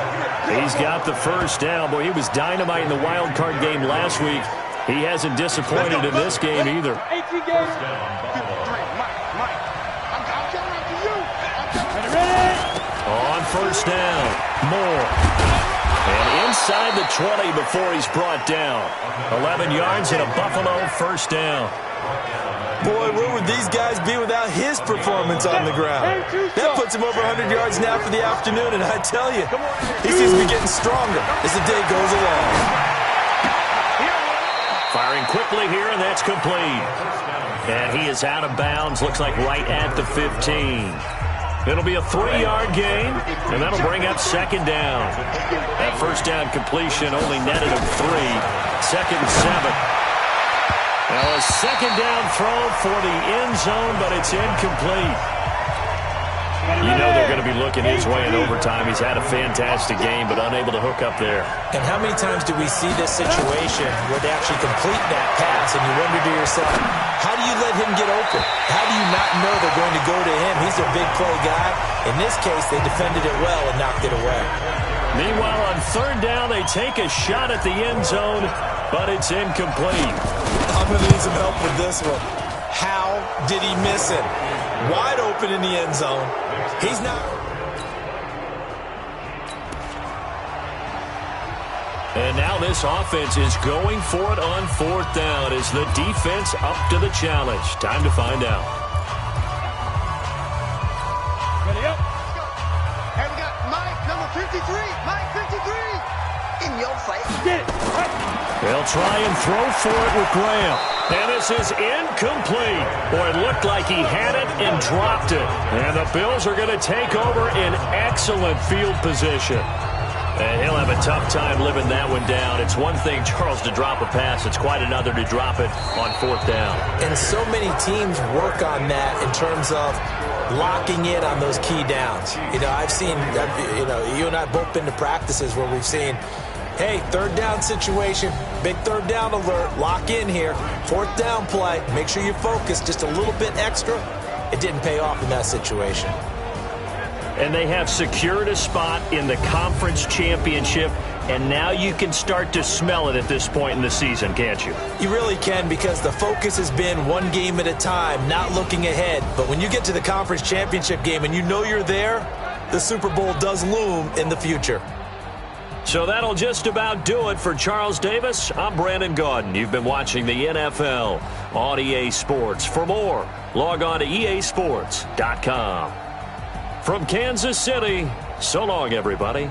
He's got the first down. Boy, he was dynamite in the wild card game last week. He hasn't disappointed in this game either. On first down, Moore. And inside the 20 before he's brought down. 11 yards and a Buffalo first down. Boy, where would these guys be without his performance on the ground? That puts him over 100 yards now for the afternoon, and I tell you, he seems to be getting stronger as the day goes along. Firing quickly here, and that's complete. And he is out of bounds, looks like right at the 15. It'll be a 3-yard gain, and that'll bring up second down. That first down completion only netted him 3. Second and 7. Now a second down throw for the end zone, but it's incomplete. You know they're going to be looking his way in overtime. He's had a fantastic game, but unable to hook up there. And how many times do we see this situation where they actually complete that pass, and you wonder to yourself, how do you let him get open? How do you not know they're going to go to him? He's a big play guy. In this case, they defended it well and knocked it away. Meanwhile, on third down, they take a shot at the end zone, but it's incomplete. I'm going to need some help with this one. How did he miss it? Wide open in the end zone. He's not. And now this offense is going for it on fourth down. Is the defense up to the challenge? Time to find out. Ready up. Hey, we got Mike, number 53. Mike, 53. In your face. Get it. Right. They'll try and throw for it with Graham. And this is incomplete. Boy, it looked like he had it and dropped it. And the Bills are going to take over in excellent field position. And he'll have a tough time living that one down. It's one thing, Charles, to drop a pass. It's quite another to drop it on fourth down. And so many teams work on that in terms of locking in on those key downs. You know, I've seen, you and I have both been to practices where we've seen, hey, third down situation, big third down alert, lock in here, fourth down play, make sure you focus just a little bit extra. It didn't pay off in that situation. And they have secured a spot in the conference championship, and now you can start to smell it at this point in the season, can't you? You really can, because the focus has been one game at a time, not looking ahead. But when you get to the conference championship game and you know you're there, the Super Bowl does loom in the future. So that'll just about do it for Charles Davis. I'm Brandon Gaudin. You've been watching the NFL on EA Sports. For more, log on to easports.com. From Kansas City, so long, everybody.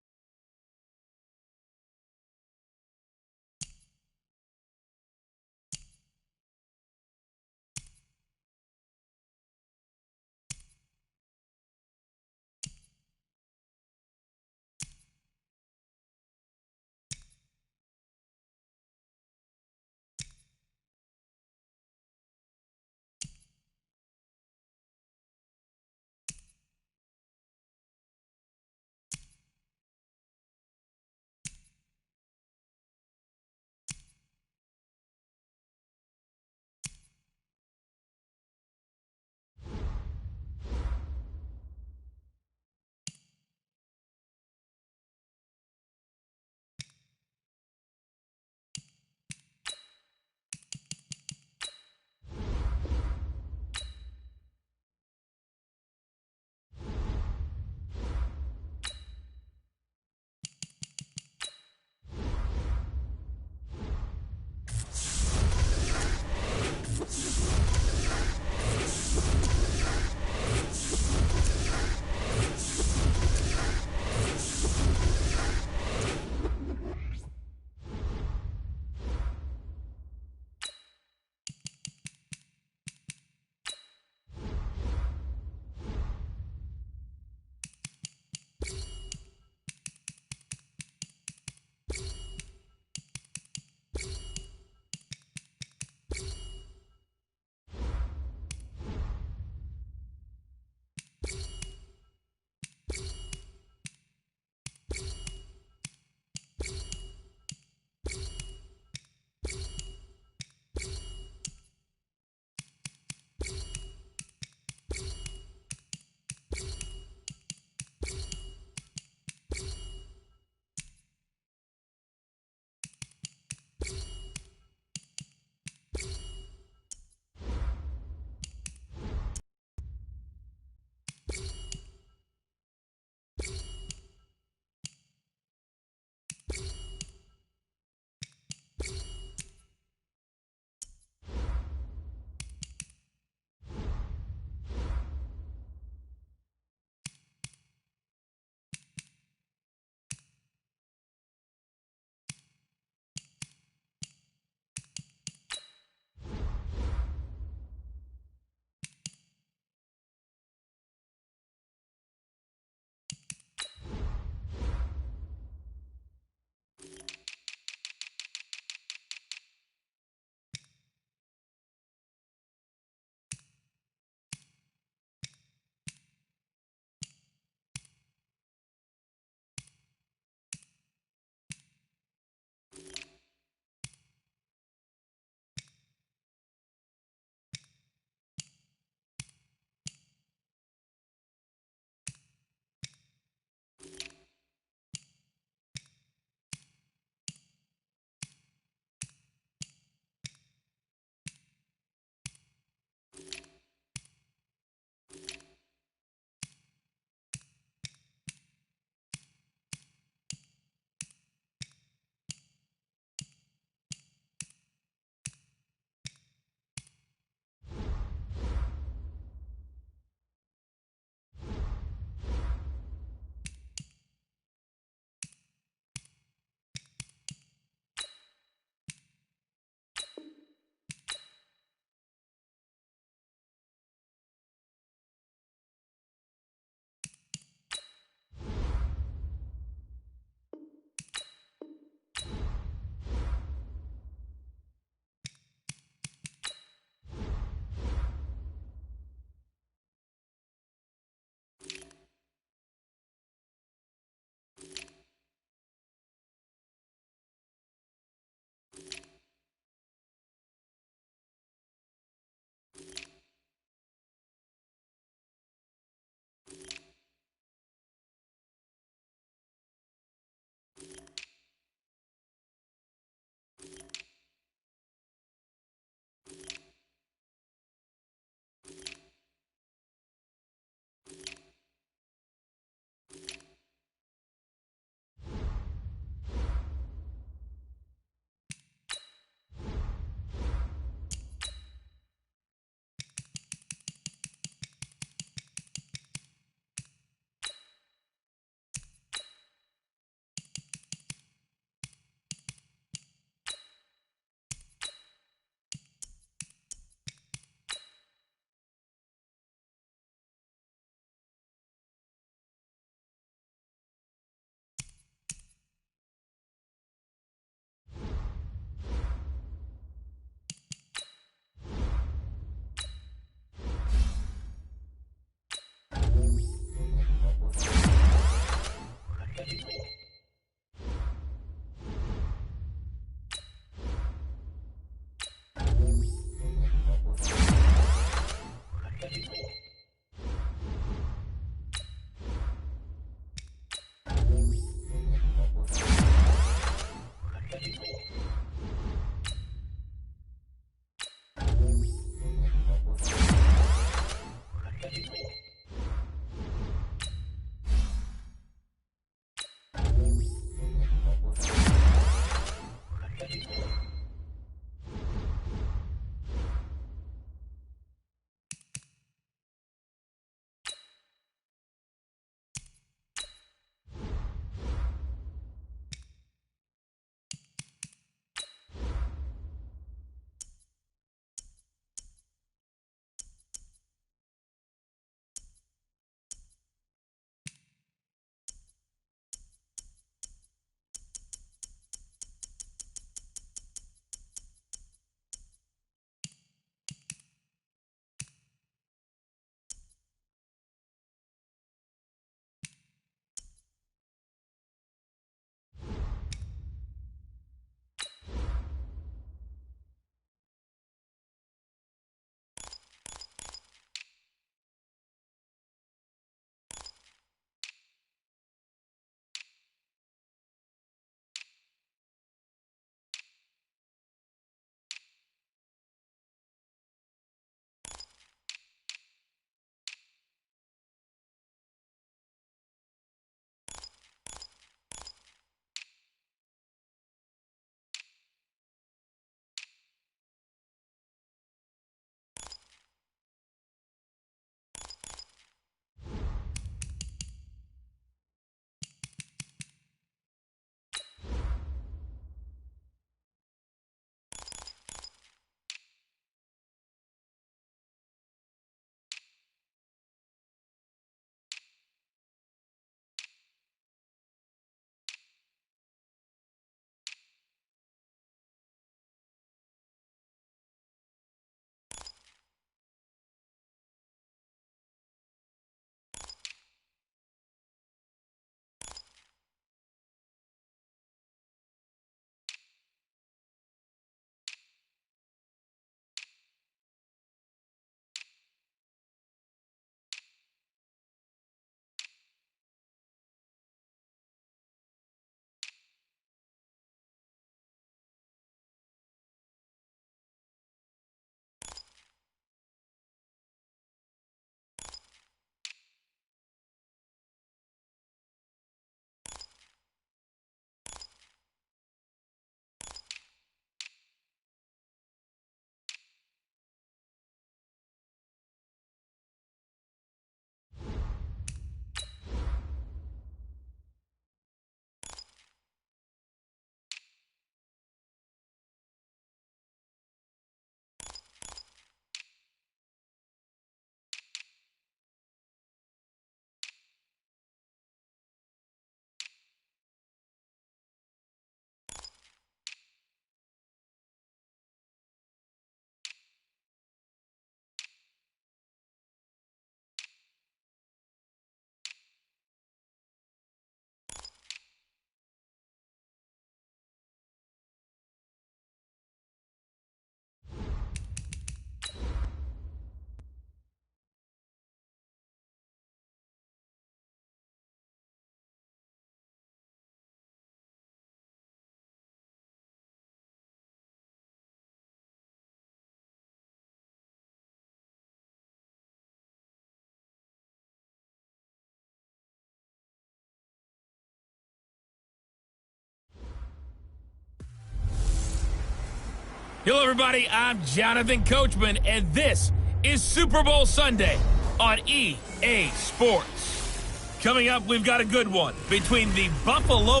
Hello, everybody. I'm Jonathan Coachman, and this is Super Bowl Sunday on EA Sports. Coming up, we've got a good one between the Buffalo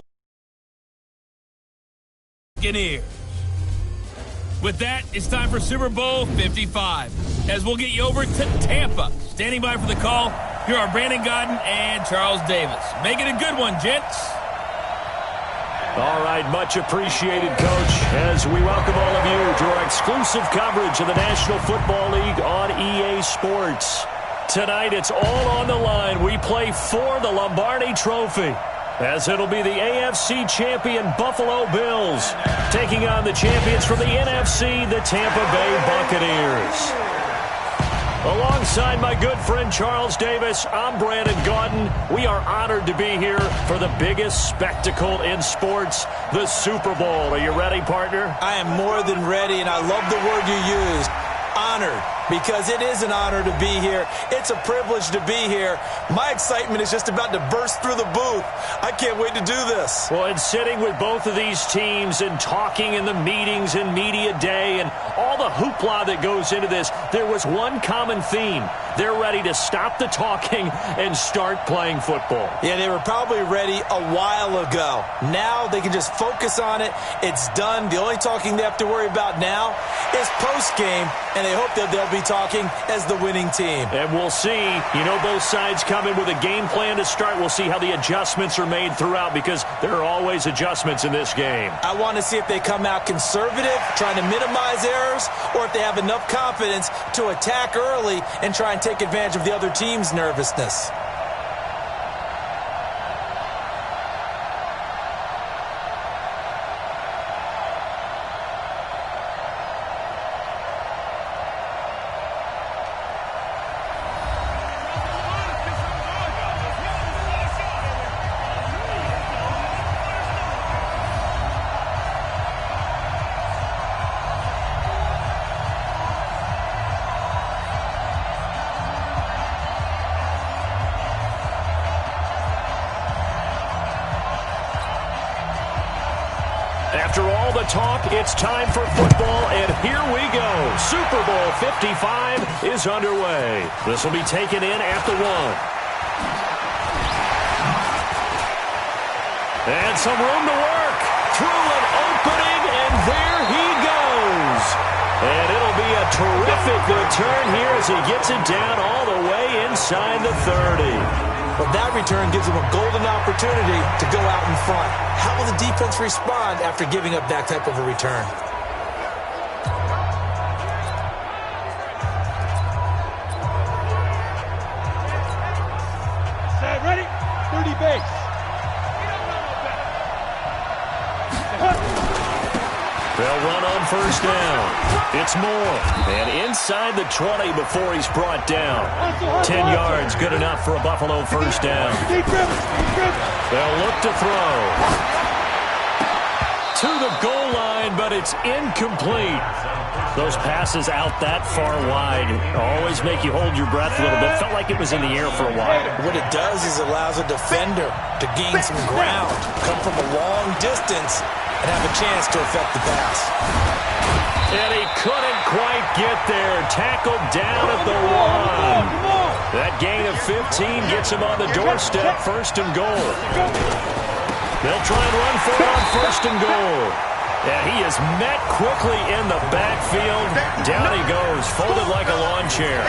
Buccaneers. With that, it's time for Super Bowl 55, as we'll get you over to Tampa. Standing by for the call, here are Brandon Gaudin and Charles Davis. Make it a good one, gents. All right, much appreciated, Coach, as we welcome all of you to our exclusive coverage of the National Football League on EA Sports. Tonight, it's all on the line. We play for the Lombardi Trophy, as it'll be the AFC champion Buffalo Bills taking on the champions from the NFC, the Tampa Bay Buccaneers. Alongside my good friend Charles Davis, I'm Brandon Gaudin. We are honored to be here for the biggest spectacle in sports, the Super Bowl. Are you ready, partner? I am more than ready, and I love the word you used, honored, because it is an honor to be here. It's a privilege to be here. My excitement is just about to burst through the booth. I can't wait to do this. Well, and sitting with both of these teams and talking in the meetings and media day and all the hoopla that goes into this, there was one common theme. They're ready to stop the talking and start playing football. Yeah, they were probably ready a while ago. Now they can just focus on it. It's done. The only talking they have to worry about now is post-game, and they hope that they'll be talking as the winning team. And we'll see. You know, both sides come in with a game plan to start. We'll see how the adjustments are made throughout, because there are always adjustments in this game. I want to see if they come out conservative, trying to minimize errors, or if they have enough confidence to attack early and try and take advantage of the other team's nervousness. After all the talk, it's time for football, and here we go. Super Bowl 55 is underway. This will be taken in at the 1. And some room to work. Through an opening, and there he goes. And it'll be a terrific return here as he gets it down all the way inside the 30. But that return gives them a golden opportunity to go out in front. How will the defense respond after giving up that type of a return? Set, ready? 30 base. They'll run on first down. It's Moore. And inside the 20 before he's brought down. 10 yards, good enough for a Buffalo first down. They'll look to throw. To the goal line, but it's incomplete. Those passes out that far wide always make you hold your breath a little bit. Felt like it was in the air for a while. What it does is allows a defender to gain some ground, come from a long distance, and have a chance to affect the pass. And he couldn't quite get there. Tackled down at the 1. That gain of 15 gets him on the doorstep, first and goal. They'll try and run for it on first and goal. And he is met quickly in the backfield. Down he goes, folded like a lawn chair.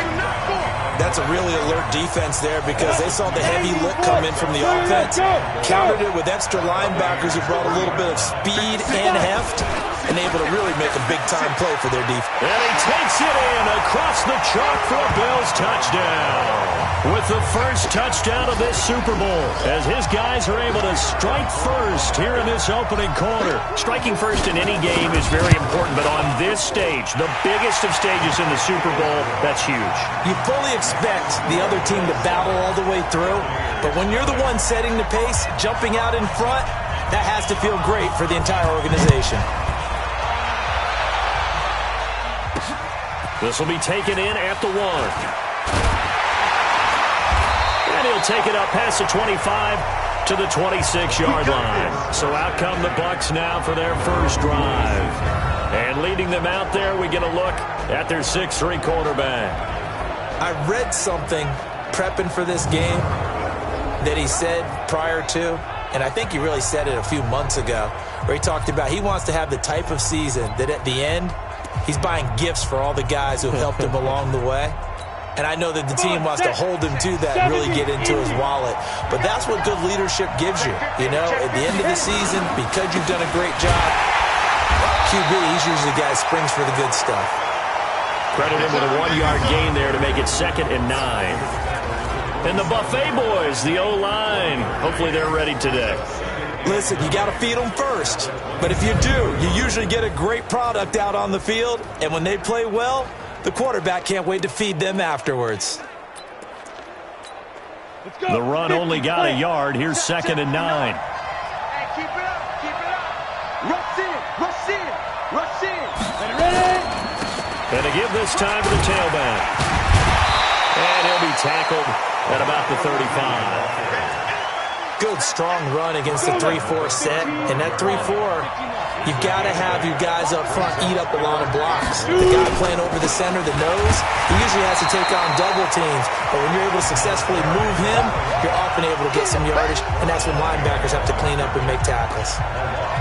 That's a really alert defense there, because they saw the heavy look come in from the offense, countered it with extra linebackers who brought a little bit of speed and heft, and able to really make a big-time play for their defense. And he takes it in across the chalk for a Bills touchdown. With the first touchdown of this Super Bowl, as his guys are able to strike first here in this opening quarter. Striking first in any game is very important, but on this stage, the biggest of stages in the Super Bowl, that's huge. You fully expect the other team to battle all the way through, but when you're the one setting the pace, jumping out in front, that has to feel great for the entire organization. This will be taken in at the 1. And he'll take it up past the 25 to the 26-yard line. So out come the Bucs now for their first drive. And And leading them out there, we get a look at their 6'3" quarterback. I read something prepping for this game that he said prior to, and I think he really said it a few months ago, where he talked about he wants to have the type of season that at the end, he's buying gifts for all the guys who helped him along the way. And I know that the team wants to hold him to that and really get into his wallet. But that's what good leadership gives you. You know, at the end of the season, because you've done a great job, QB, he's usually the guy who springs for the good stuff. Credit him with a 1-yard gain there to make it 2nd and 9. And the Buffet boys, the O-line, hopefully they're ready today. Listen, you got to feed them first. But if you do, you usually get a great product out on the field. And when they play well, the quarterback can't wait to feed them afterwards. The run only got a yard. Here's 2nd and 9. Hey, keep it up, keep it up. Rush in, rush in, rush in. Ready? And to give this time to the tailback. And he'll be tackled at about the 35. Good, strong run against the 3-4 set. And that 3-4, you've got to have your guys up front eat up a lot of blocks. The guy playing over the center, the nose, he usually has to take on double teams. But when you're able to successfully move him, you're often able to get some yardage, and that's when linebackers have to clean up and make tackles.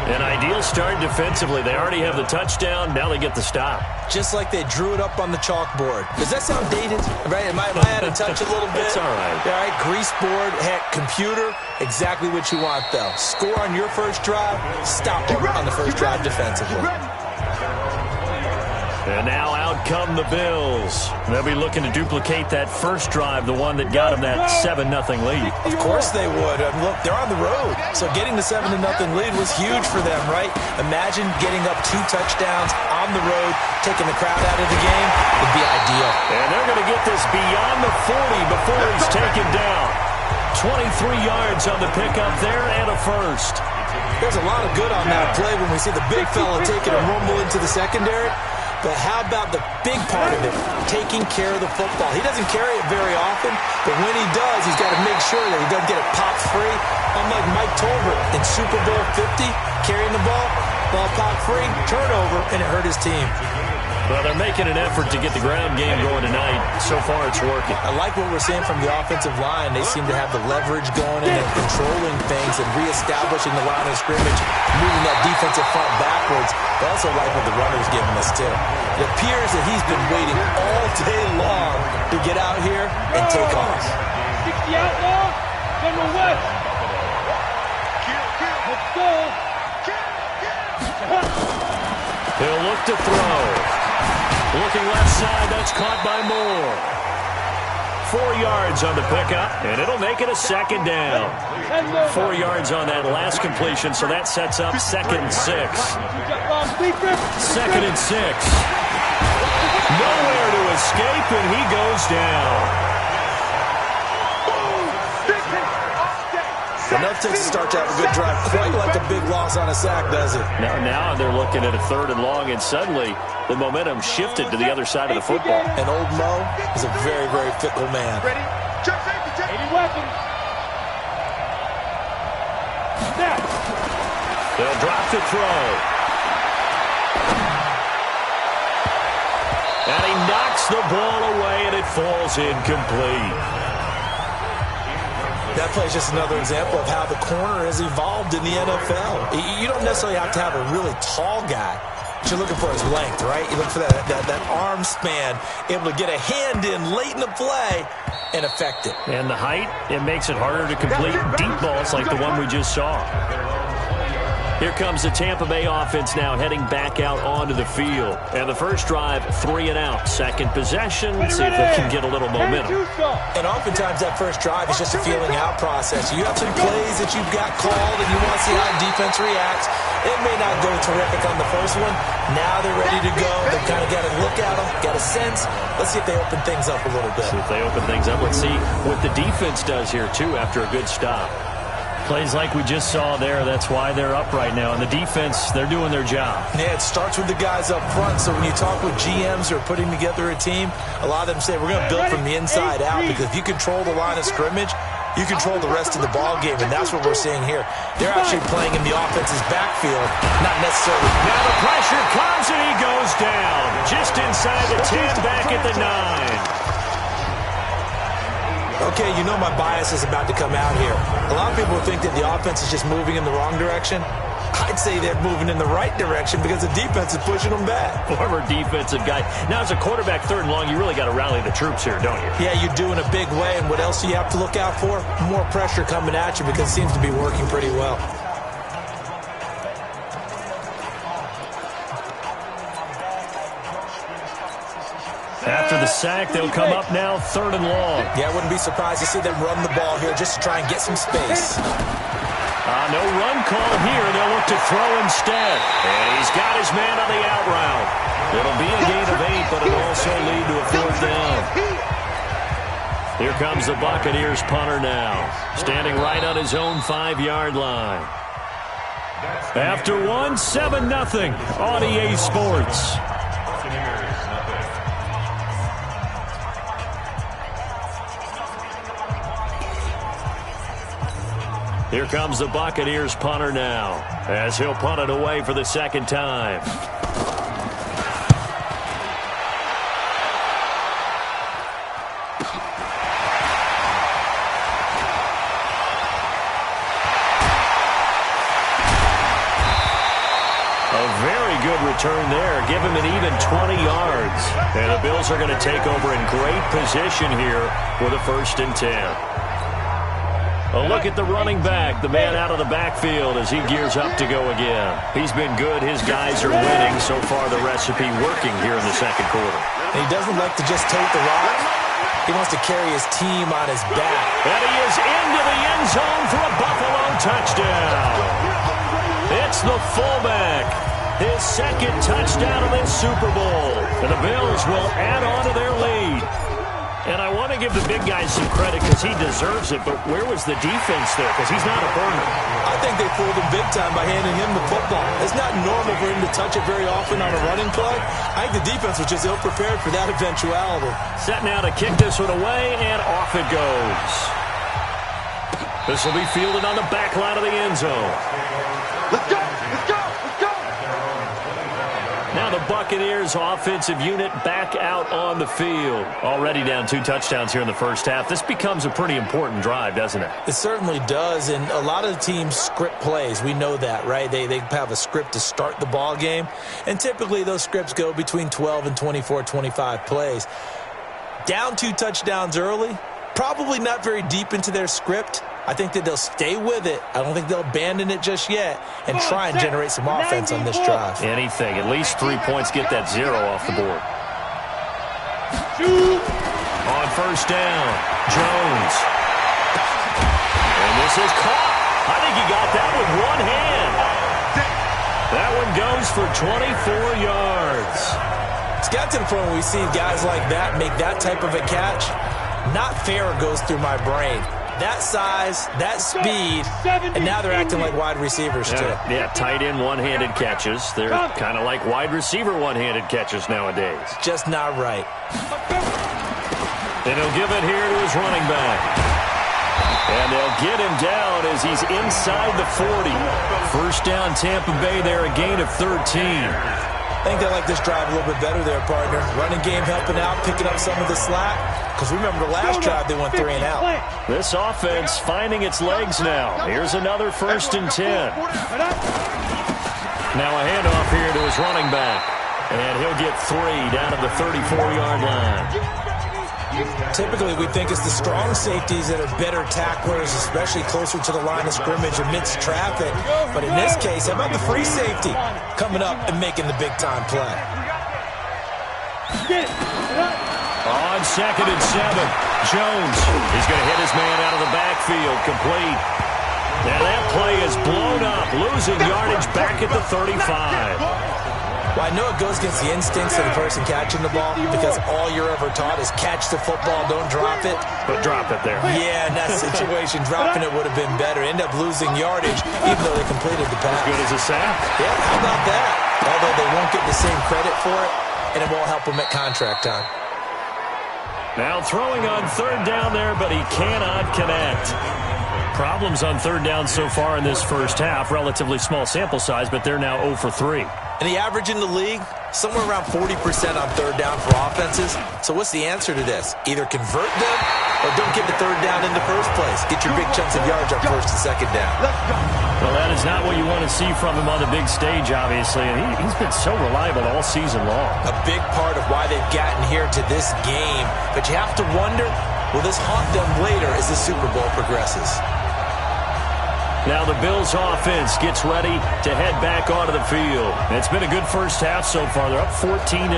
An ideal start defensively. They already have the touchdown. Now they get the stop. Just like they drew it up on the chalkboard. Does that sound dated? Right? Am I out of touch a little bit? It's all right. All right, grease board, heck, computer, exactly what you want, though. Score on your first drive, stop them on the first drive defensively. And now out come the Bills. They'll be looking to duplicate that first drive, the one that got them that 7-0 lead. Of course they would. Look, they're on the road, so getting the 7-0 lead was huge for them, right? Imagine getting up 2 touchdowns on the road, taking the crowd out of the game would be ideal. And they're going to get this beyond the 40 before he's taken down. 23 yards on the pickup there and a first. There's a lot of good on that play when we see the big fella taking a rumble into the secondary. But how about the big part of it, taking care of the football? He doesn't carry it very often, but when he does, he's got to make sure that he doesn't get it popped free. Unlike Mike Tolbert in Super Bowl 50, carrying the ball popped free, turnover, and it hurt his team. Well, they're making an effort to get the ground game going tonight. So far, it's working. I like what we're seeing from the offensive line. They seem to have the leverage going in and controlling things and reestablishing the line of scrimmage, moving that defensive front backwards. But I also like what the runner's giving us, too. It appears that he's been waiting all day long to get out here and take off. 60 outlaw, General West. Let's go. He'll look to throw. Looking left side, that's caught by Moore. 4 yards on the pickup, and it'll make it a 2nd down. 4 yards on that last completion, so that sets up 2nd and 6. 2nd and 6. Nowhere to escape, and he goes down. Enough to start to have a good drive, quite like a big loss on a sack, does it? Now they're looking at a 3rd and long, and suddenly the momentum shifted to the other side of the football. And old Mo is a very, very fickle man. Ready? Check safety, check. 80 weapons. Snap. They'll drop to throw. And he knocks the ball away, and it falls incomplete. That play is just another example of how the corner has evolved in the NFL. You don't necessarily have to have a really tall guy. What you're looking for is length, right? You look for that arm span, able to get a hand in late in the play and affect it. And the height, it makes it harder to complete deep balls like the one we just saw. Here comes the Tampa Bay offense now heading back out onto the field. And the first drive, 3 and out. Second possession, see if they can get a little momentum. And oftentimes that first drive is just a feeling out process. You have some plays that you've got called and you want to see how defense reacts. It may not go terrific on the first one. Now they're ready to go. They've kind of got to look at them, got a sense. Let's see if they open things up a little bit. See if they open things up. Let's see what the defense does here, too, after a good stop. Plays like we just saw there, that's why they're up right now. And the defense, they're doing their job. Yeah, it starts with the guys up front. So when you talk with GMs who are putting together a team, a lot of them say we're going to build from the inside out, because if you control the line of scrimmage, you control the rest of the ball game, and that's what we're seeing here. They're actually playing in the offense's backfield, not necessarily. Now the pressure comes, and he goes down. Just inside the 10, back at the 9. Okay, you know my bias is about to come out here. A lot of people think that the offense is just moving in the wrong direction. I'd say they're moving in the right direction because the defense is pushing them back. Former defensive guy. Now, as a quarterback, 3rd and long, you really got to rally the troops here, don't you? Yeah, you do in a big way, and what else do you have to look out for? More pressure coming at you because it seems to be working pretty well. After the sack, they'll come up now 3rd and long. Yeah, I wouldn't be surprised to see them run the ball here just to try and get some space. No run call here. They'll look to throw instead. And he's got his man on the out route. It'll be a gain of 8, but it'll also lead to a 4th down. Here comes the Buccaneers punter now, standing right on his own 5-yard line. After 1, 7-0 on EA Sports. Here comes the Buccaneers punter now, as he'll punt it away for the 2nd time. A very good return there. Give him an even 20 yards. And the Bills are going to take over in great position here with a 1st and 10. A look at the running back, the man out of the backfield as he gears up to go again. He's been good. His guys are winning. So far, the recipe working here in the 2nd quarter. And he doesn't like to just take the rock. He wants to carry his team on his back. And he is into the end zone for a Buffalo touchdown. It's the fullback. His 2nd touchdown of this Super Bowl. And the Bills will add on to their lead. And I want to give the big guy some credit because he deserves it, but where was the defense there? Because he's not a burner. I think they fooled him big time by handing him the football. It's not normal for him to touch it very often on a running play. I think the defense was just ill-prepared for that eventuality. Set now to kick this one away, and off it goes. This will be fielded on the back line of the end zone. Let's go! Let's go! Let's go! Now the Buccaneers offensive unit back out on the field. Already down 2 touchdowns here in the 1st half. This becomes a pretty important drive, doesn't it? It certainly does, and a lot of the teams script plays. We know that, right? They have a script to start the ball game, and typically those scripts go between 12 and 24, 25 plays. Down 2 touchdowns early, probably not very deep into their script. I think that they'll stay with it. I don't think they'll abandon it just yet and try and generate some offense on this drive. Anything. At least 3 points. Get that 0 off the board. On 1st down, Jones. And this is caught. I think he got that with one hand. That one goes for 24 yards. It's got to the point where we see guys like that make that type of a catch. Not fair goes through my brain. That size, that speed, and now they're acting like wide receivers too. Yeah, tight end one-handed catches. They're kind of like wide receiver one-handed catches nowadays. Just not right. And he'll give it here to his running back. And they'll get him down as he's inside the 40. 1st down, Tampa Bay there, a gain of 13. I think they like this drive a little bit better there, partner. Running game helping out, picking up some of the slack. Because remember, the last drive, they went 3 and out. This offense finding its legs now. Here's another 1st and 10. Now a handoff here to his running back. And he'll get 3 down to the 34-yard line. Typically, we think it's the strong safeties that are better tacklers, especially closer to the line of scrimmage amidst traffic. But in this case, how about the free safety coming up and making the big-time play? On 2nd and 7, Jones is going to hit his man out of the backfield, complete. And that play is blown up, losing yardage back at the 35. Well, I know it goes against the instincts of the person catching the ball because all you're ever taught is catch the football, don't drop it. But drop it there. Yeah, in that situation, dropping it would have been better. End up losing yardage even though they completed the pass. As good as a sack. Yeah, how about that? Although they won't get the same credit for it, and it won't help them at contract time. Now throwing on third down there, but he cannot connect. Problems on third down so far in this first half. Relatively small sample size, but they're now 0 for 3. And the average in the league, somewhere around 40% on third down for offenses. So what's the answer to this? Either convert them or don't get the third down in the first place. Get your big chunks of yards on first and second down. Well, that is not what you want to see from him on the big stage, obviously. And he's been so reliable all season long. A big part of why they've gotten here to this game. But you have to wonder, will this haunt them later as the Super Bowl progresses? Now the Bills offense gets ready to head back onto the field. It's been a good first half so far. They're up 14-0.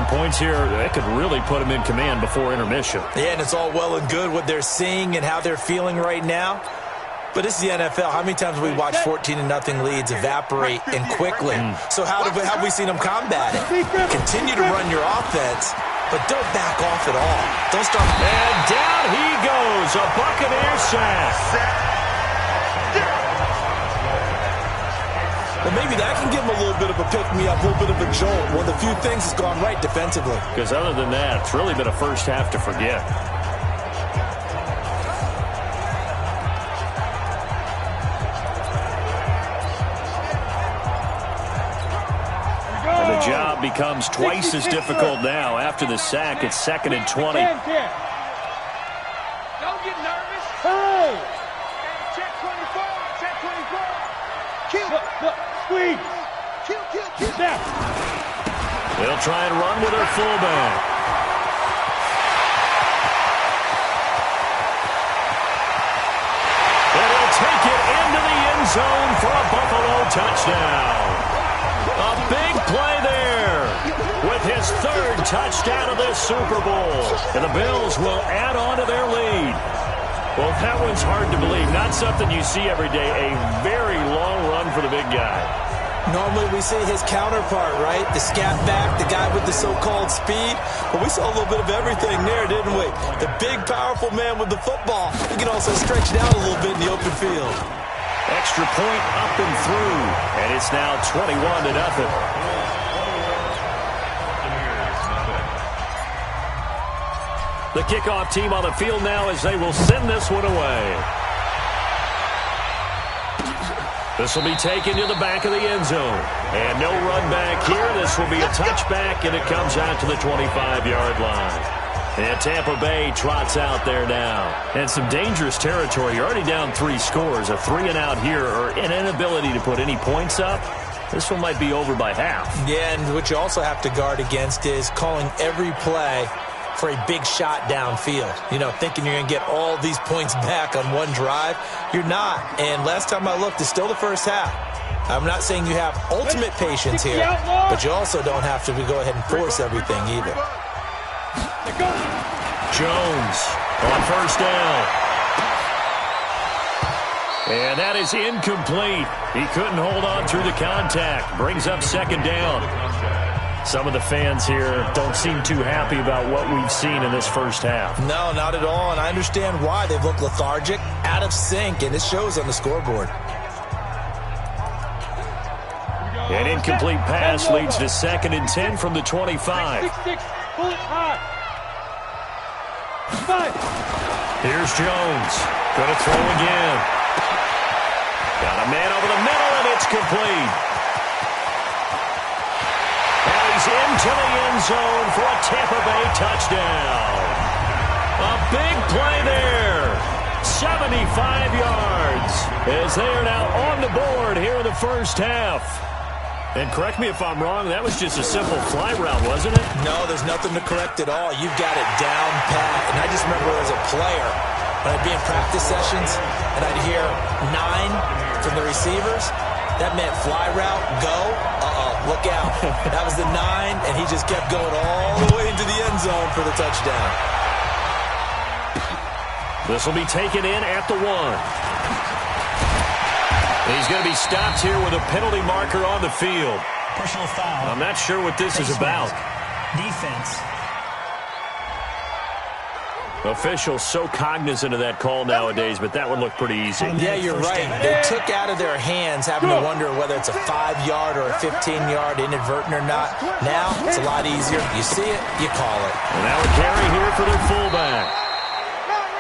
Points here, that could really put them in command before intermission. Yeah, and it's all well and good what they're seeing and how they're feeling right now. But this is the NFL. How many times have we watched 14-0 leads evaporate and quickly? So how have we seen them combat it? Continue to run your offense, but don't back off at all. Don't start. And down he goes, a Buccaneer sack. Well, maybe that can give him a little bit of a pick-me-up, a little bit of a jolt. One of the few things that's gone right defensively. Because other than that, it's really been a first half to forget. And the job becomes twice as difficult now. After the sack, it's 2nd and 20. Don't get nervous. Hey! Check 24. Check 24. Kill. Squeeze. Kill. Snap. They'll try and run with their fullback. And he'll take it into the end zone for a Buffalo touchdown. A big play there with his 3rd touchdown of this Super Bowl. And the Bills will add on to their lead. Well, that one's hard to believe. Not something you see every day. A very long run for the big guy. Normally we see his counterpart, right? The scat back, the guy with the so-called speed. But we saw a little bit of everything there, didn't we? The big, powerful man with the football. He can also stretch it out a little bit in the open field. Extra point up and through. And it's now 21-0. The kickoff team on the field now as they will send this one away. This will be taken to the back of the end zone. And no run back here. This will be a touchback, and it comes out to the 25-yard line. And Tampa Bay trots out there now. And some dangerous territory. You're already down 3 scores. A 3-and-out here, or an inability to put any points up. This one might be over by half. Yeah, and what you also have to guard against is calling every play for a big shot downfield. You know, thinking you're going to get all these points back on one drive. You're not. And last time I looked, it's still the first half. I'm not saying you have ultimate patience here, but you also don't have to go ahead and force everything either. Jones on first down. And that is incomplete. He couldn't hold on through the contact. Brings up 2nd down. Some of the fans here don't seem too happy about what we've seen in this first half. No, not at all, and I understand why. They've looked lethargic, out of sync, and it shows on the scoreboard. An incomplete pass leads to 2nd and 10 from the 25. Pull it high. 5. Here's Jones. Going to throw again. Got a man over the middle, and it's complete. And he's into the end zone for a Tampa Bay touchdown. A big play there. 75 yards as they are now on the board here in the first half. And correct me if I'm wrong, that was just a simple fly route, wasn't it? No, there's nothing to correct at all. You've got it down pat. And I just remember as a player, when I'd be in practice sessions and I'd hear 9 from the receivers, that meant fly route, go, look out. That was the 9, and he just kept going all the way into the end zone for the touchdown. This will be taken in at the 1. He's going to be stopped here with a penalty marker on the field. Personal foul. I'm not sure what this is about. Defense. Officials so cognizant of that call nowadays, but that one looked pretty easy. Yeah, you're right. They took out of their hands having to wonder whether it's a 5-yard or a 15-yard inadvertent or not. Now, it's a lot easier. You see it, you call it. And now a carry here for their fullback.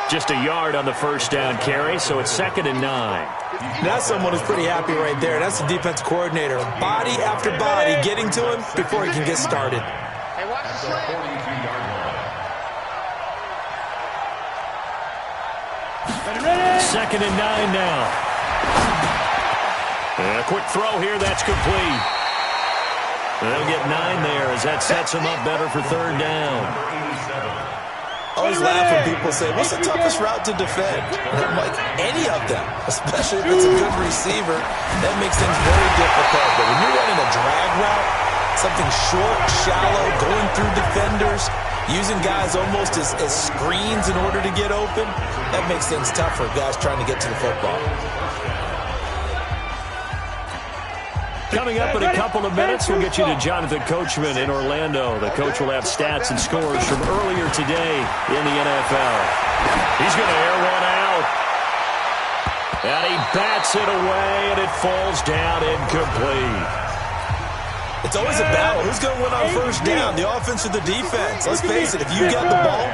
Just a yard on the first down carry, so it's 2nd and 9. That's someone who's pretty happy right there. That's the defensive coordinator. Body after body getting to him before he can get started. Hey, watch the slant. 2nd and 9 now. And a quick throw here, that's complete. They'll get 9 there as that sets them up better for 3rd down. I always laugh when people say, what's the toughest route to defend? And I'm like, any of them, especially if it's a good receiver. That makes things very difficult. But when you're running a drag route, something short, shallow, going through defenders, using guys almost as screens in order to get open, that makes things tough for guys trying to get to the football. Coming up in a couple of minutes, we'll get you to Jonathan Coachman in Orlando. The coach will have stats and scores from earlier today in the NFL. He's going to air one out. And he bats it away, and it falls down incomplete. It's always a battle. Who's going to win on first down, the offense or the defense? Let's face it, if you get the ball,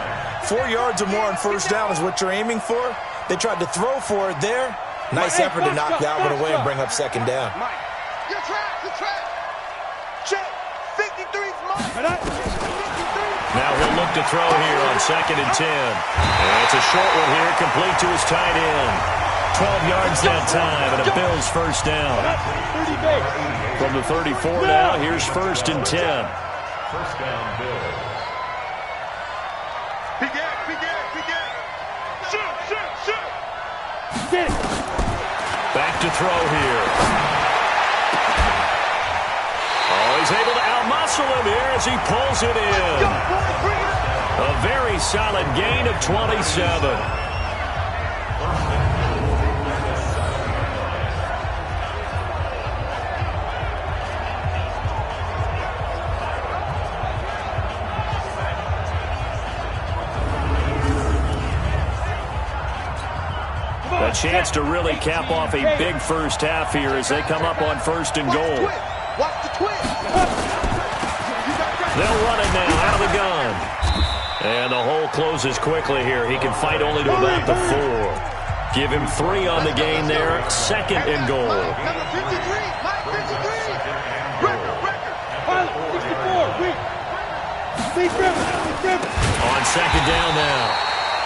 4 yards or more on first down is what you're aiming for. They tried to throw for it there. Nice effort to knock that one away and bring up 2nd down. You're trapped. Check. 53's mine. Now he'll look to throw here on 2nd and 10. And it's a short one here, complete to his tight end. 12 yards that time, and a Bills first down. From the 34 now, here's 1st and 10. First down, Bills. Begin. Shoot. Back to throw here. Oh, he's able to out-muscle him here as he pulls it in. A very solid gain of 27. A chance to really cap off a big first half here as they come up on 1st and goal. Watch the twist. They'll run it now out of the gun. And the hole closes quickly here. He can fight only to about the 4. Give him 3 on the gain there. 2nd and goal. Number 53. Mike 53. Record. On 2nd down now.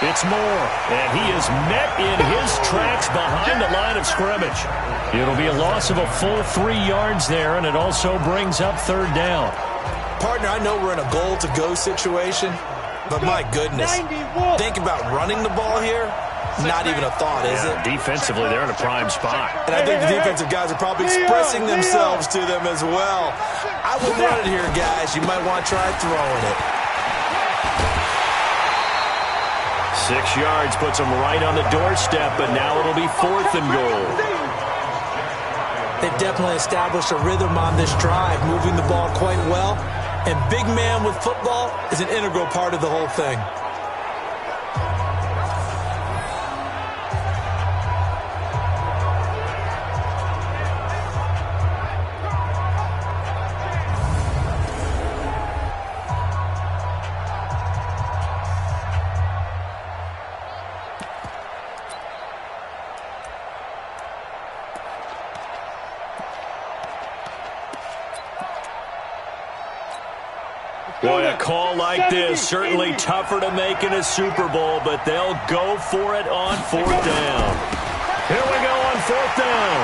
It's Moore, and he is met in his tracks behind the line of scrimmage. It'll be a loss of a full 3 yards there, and it also brings up 3rd down. Partner, I know we're in a goal-to-go situation, but my goodness, think about running the ball here. Not even a thought, is it? Defensively, they're in a prime spot. And I think the defensive guys are probably expressing themselves to them as well. I wouldn't run it here, guys. You might want to try throwing it. 6 yards puts them right on the doorstep, but now it'll be 4th and goal. They've definitely established a rhythm on this drive, moving the ball quite well. And big man with football is an integral part of the whole thing. Boy, a call like this, certainly tougher to make in a Super Bowl, but they'll go for it on 4th down. Here we go on 4th down.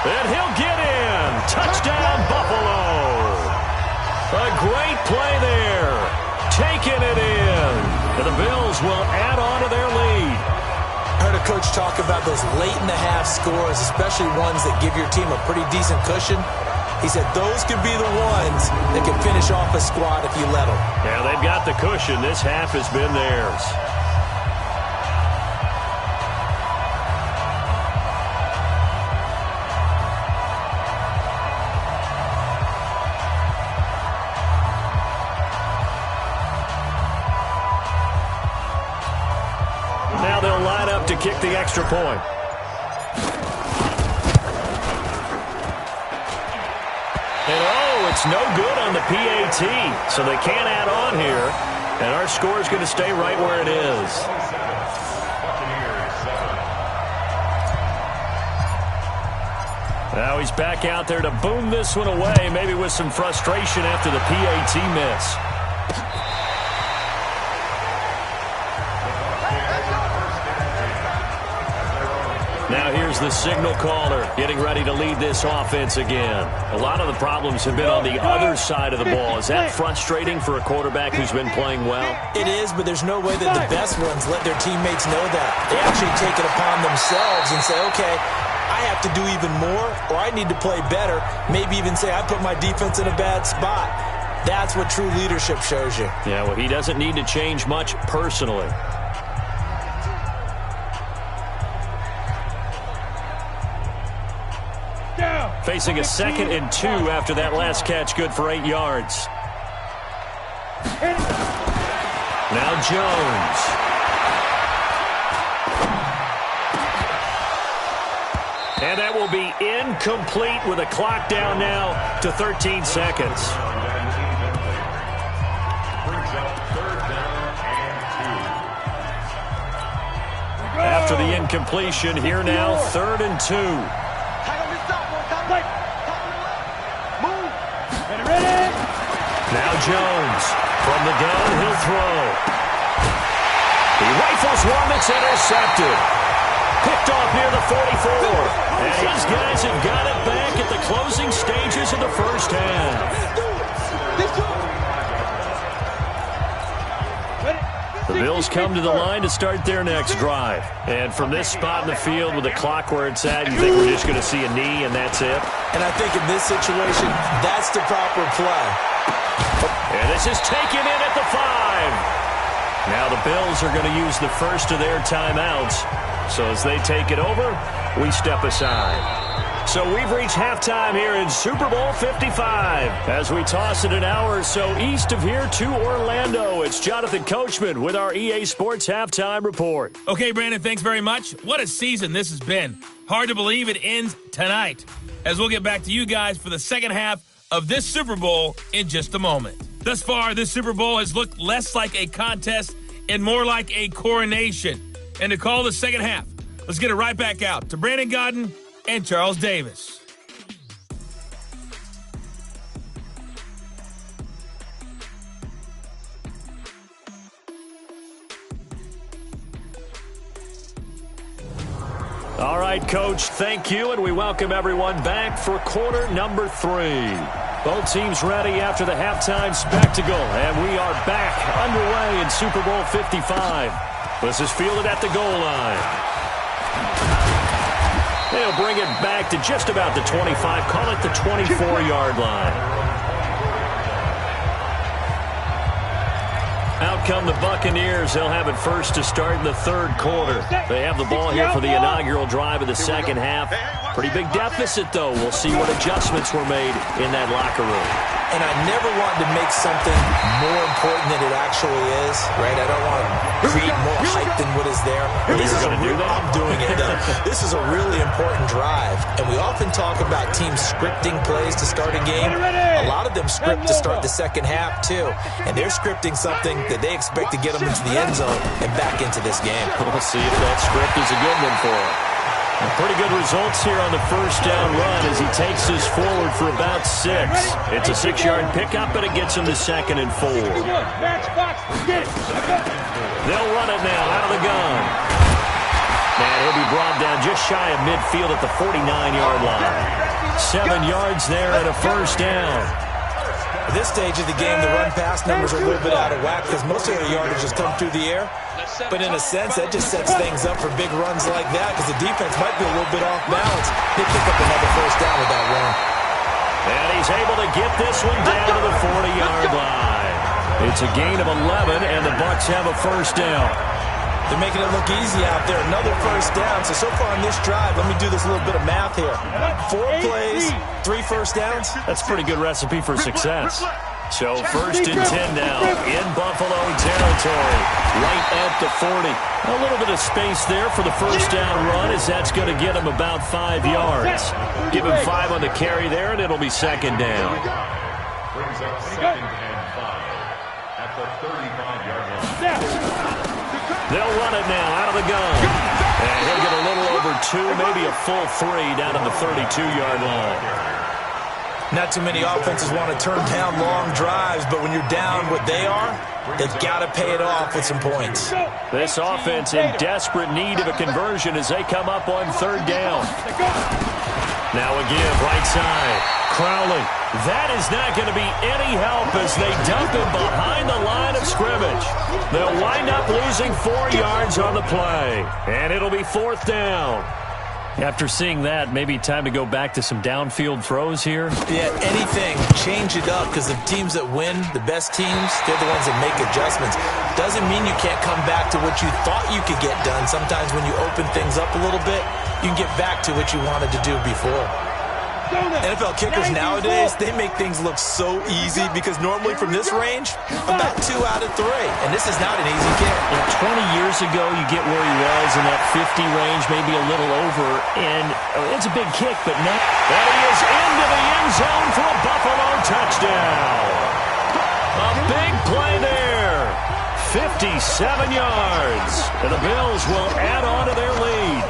And he'll get in. Touchdown, Buffalo. A great play there. Taking it in. And the Bills will add on to their lead. I heard a coach talk about those late-in-the-half scores, especially ones that give your team a pretty decent cushion. He said those could be the ones that can finish off a squad if you let them. Yeah, they've got the cushion. This half has been theirs. kick the extra point. And oh, it's no good on the PAT, so they can't add on here. And our score is going to stay right where it is. Now he's back out there to boom this one away, maybe with some frustration after the PAT miss. Now here's the signal caller getting ready to lead this offense again. A lot of the problems have been on the other side of the ball. Is that frustrating for a quarterback who's been playing well? It is, but there's no way that the best ones let their teammates know that. They actually take it upon themselves and say, okay, I have to do even more, or I need to play better. Maybe even say I put my defense in a bad spot. That's what true leadership shows you. Yeah, well, he doesn't need to change much personally. Facing a 2nd and 2 after that last catch, good for 8 yards. Now Jones. And that will be incomplete with a clock down now to 13 seconds. After the incompletion, here now, 3rd and 2. Now Jones from the gun, he'll throw. He rifles one that's intercepted. Picked off near the 44. And his guys have got it back at the closing stages of the first half. The Bills come to the line to start their next drive. And from this spot in the field with the clock where it's at, you think we're just going to see a knee and that's it? And I think in this situation, that's the proper play. And this is taken in at the 5. Now the Bills are going to use the first of their timeouts. So as they take it over, we step aside. So we've reached halftime here in Super Bowl 55. As we toss it an hour or so east of here to Orlando, it's Jonathan Coachman with our EA Sports Halftime Report. Okay, Brandon, thanks very much. What a season this has been. Hard to believe it ends tonight, as we'll get back to you guys for the second half of this Super Bowl in just a moment. Thus far, this Super Bowl has looked less like a contest and more like a coronation. And to call the second half, let's get it right back out to Brandon Gaudin and Charles Davis. All right, Coach, thank you, and we welcome everyone back for quarter number 3. Both teams ready after the halftime spectacle, and we are back underway in Super Bowl 55. This is fielded at the goal line. They'll bring it back to just about the 25, call it the 24-yard line. Out come the Buccaneers. They'll have it first to start in the third quarter. They have the ball here for the inaugural drive of the second half. Pretty big deficit, though. We'll see what adjustments were made in that locker room. And I never wanted to make something more important than it actually is, right? I don't want to create more hype than what is there. This is I'm doing it, though. This is a really important drive. And we often talk about teams scripting plays to start a game. A lot of them script to start the second half, too. And they're scripting something that they expect to get them into the end zone and back into this game. We'll see if that script is a good one for them. Pretty good results here on the first down run as he takes this forward for about 6. It's a 6-yard pickup, and it gets him to 2nd and 4. They'll run it now out of the gun. And he'll be brought down just shy of midfield at the 49-yard line. 7 yards there and a first down. At this stage of the game, the run-pass numbers are a little bit out of whack because most of their yardage has come through the air. But in a sense, that just sets things up for big runs like that because the defense might be a little bit off balance. They pick up another first down with that run. And he's able to get this one down to the 40-yard line. It's a gain of 11, and the Bucs have a first down. They're making it look easy out there. Another first down. So far on this drive, let me do this little bit of math here. 4 plays, 3 first downs. That's a pretty good recipe for success. So 1st and 10 now in Buffalo territory. right at the 40. A little bit of space there for the first down run, as that's going to get him about 5 yards. Give him 5 on the carry there, and it'll be second down. Brings up second and 5 at the 35-yard line. They'll run it now out of the gun. And he'll get a little over 2, maybe a full 3 down at the 32-yard line. Not too many offenses want to turn down long drives, but when you're down what they are, they've got to pay it off with some points. This offense in desperate need of a conversion as they come up on third down. Now again, right side. Crowley. That is not going to be any help as they dump him behind the line of scrimmage. They'll wind up losing 4 yards on the play, and it'll be fourth down. After seeing that, maybe time to go back to some downfield throws here. Yeah, anything. Change it up, because the teams that win, the best teams, they're the ones that make adjustments. Doesn't mean you can't come back to what you thought you could get done. Sometimes when you open things up a little bit, you can get back to what you wanted to do before. NFL kickers nowadays, they make things look so easy because normally from this range, about 2 out of 3. And this is not an easy kick. Yeah, 20 years ago, you get where he was in that 50 range, maybe a little over. And it's a big kick, but not. And he is into the end zone for a Buffalo touchdown. A big play there. 57 yards. And the Bills will add on to their lead.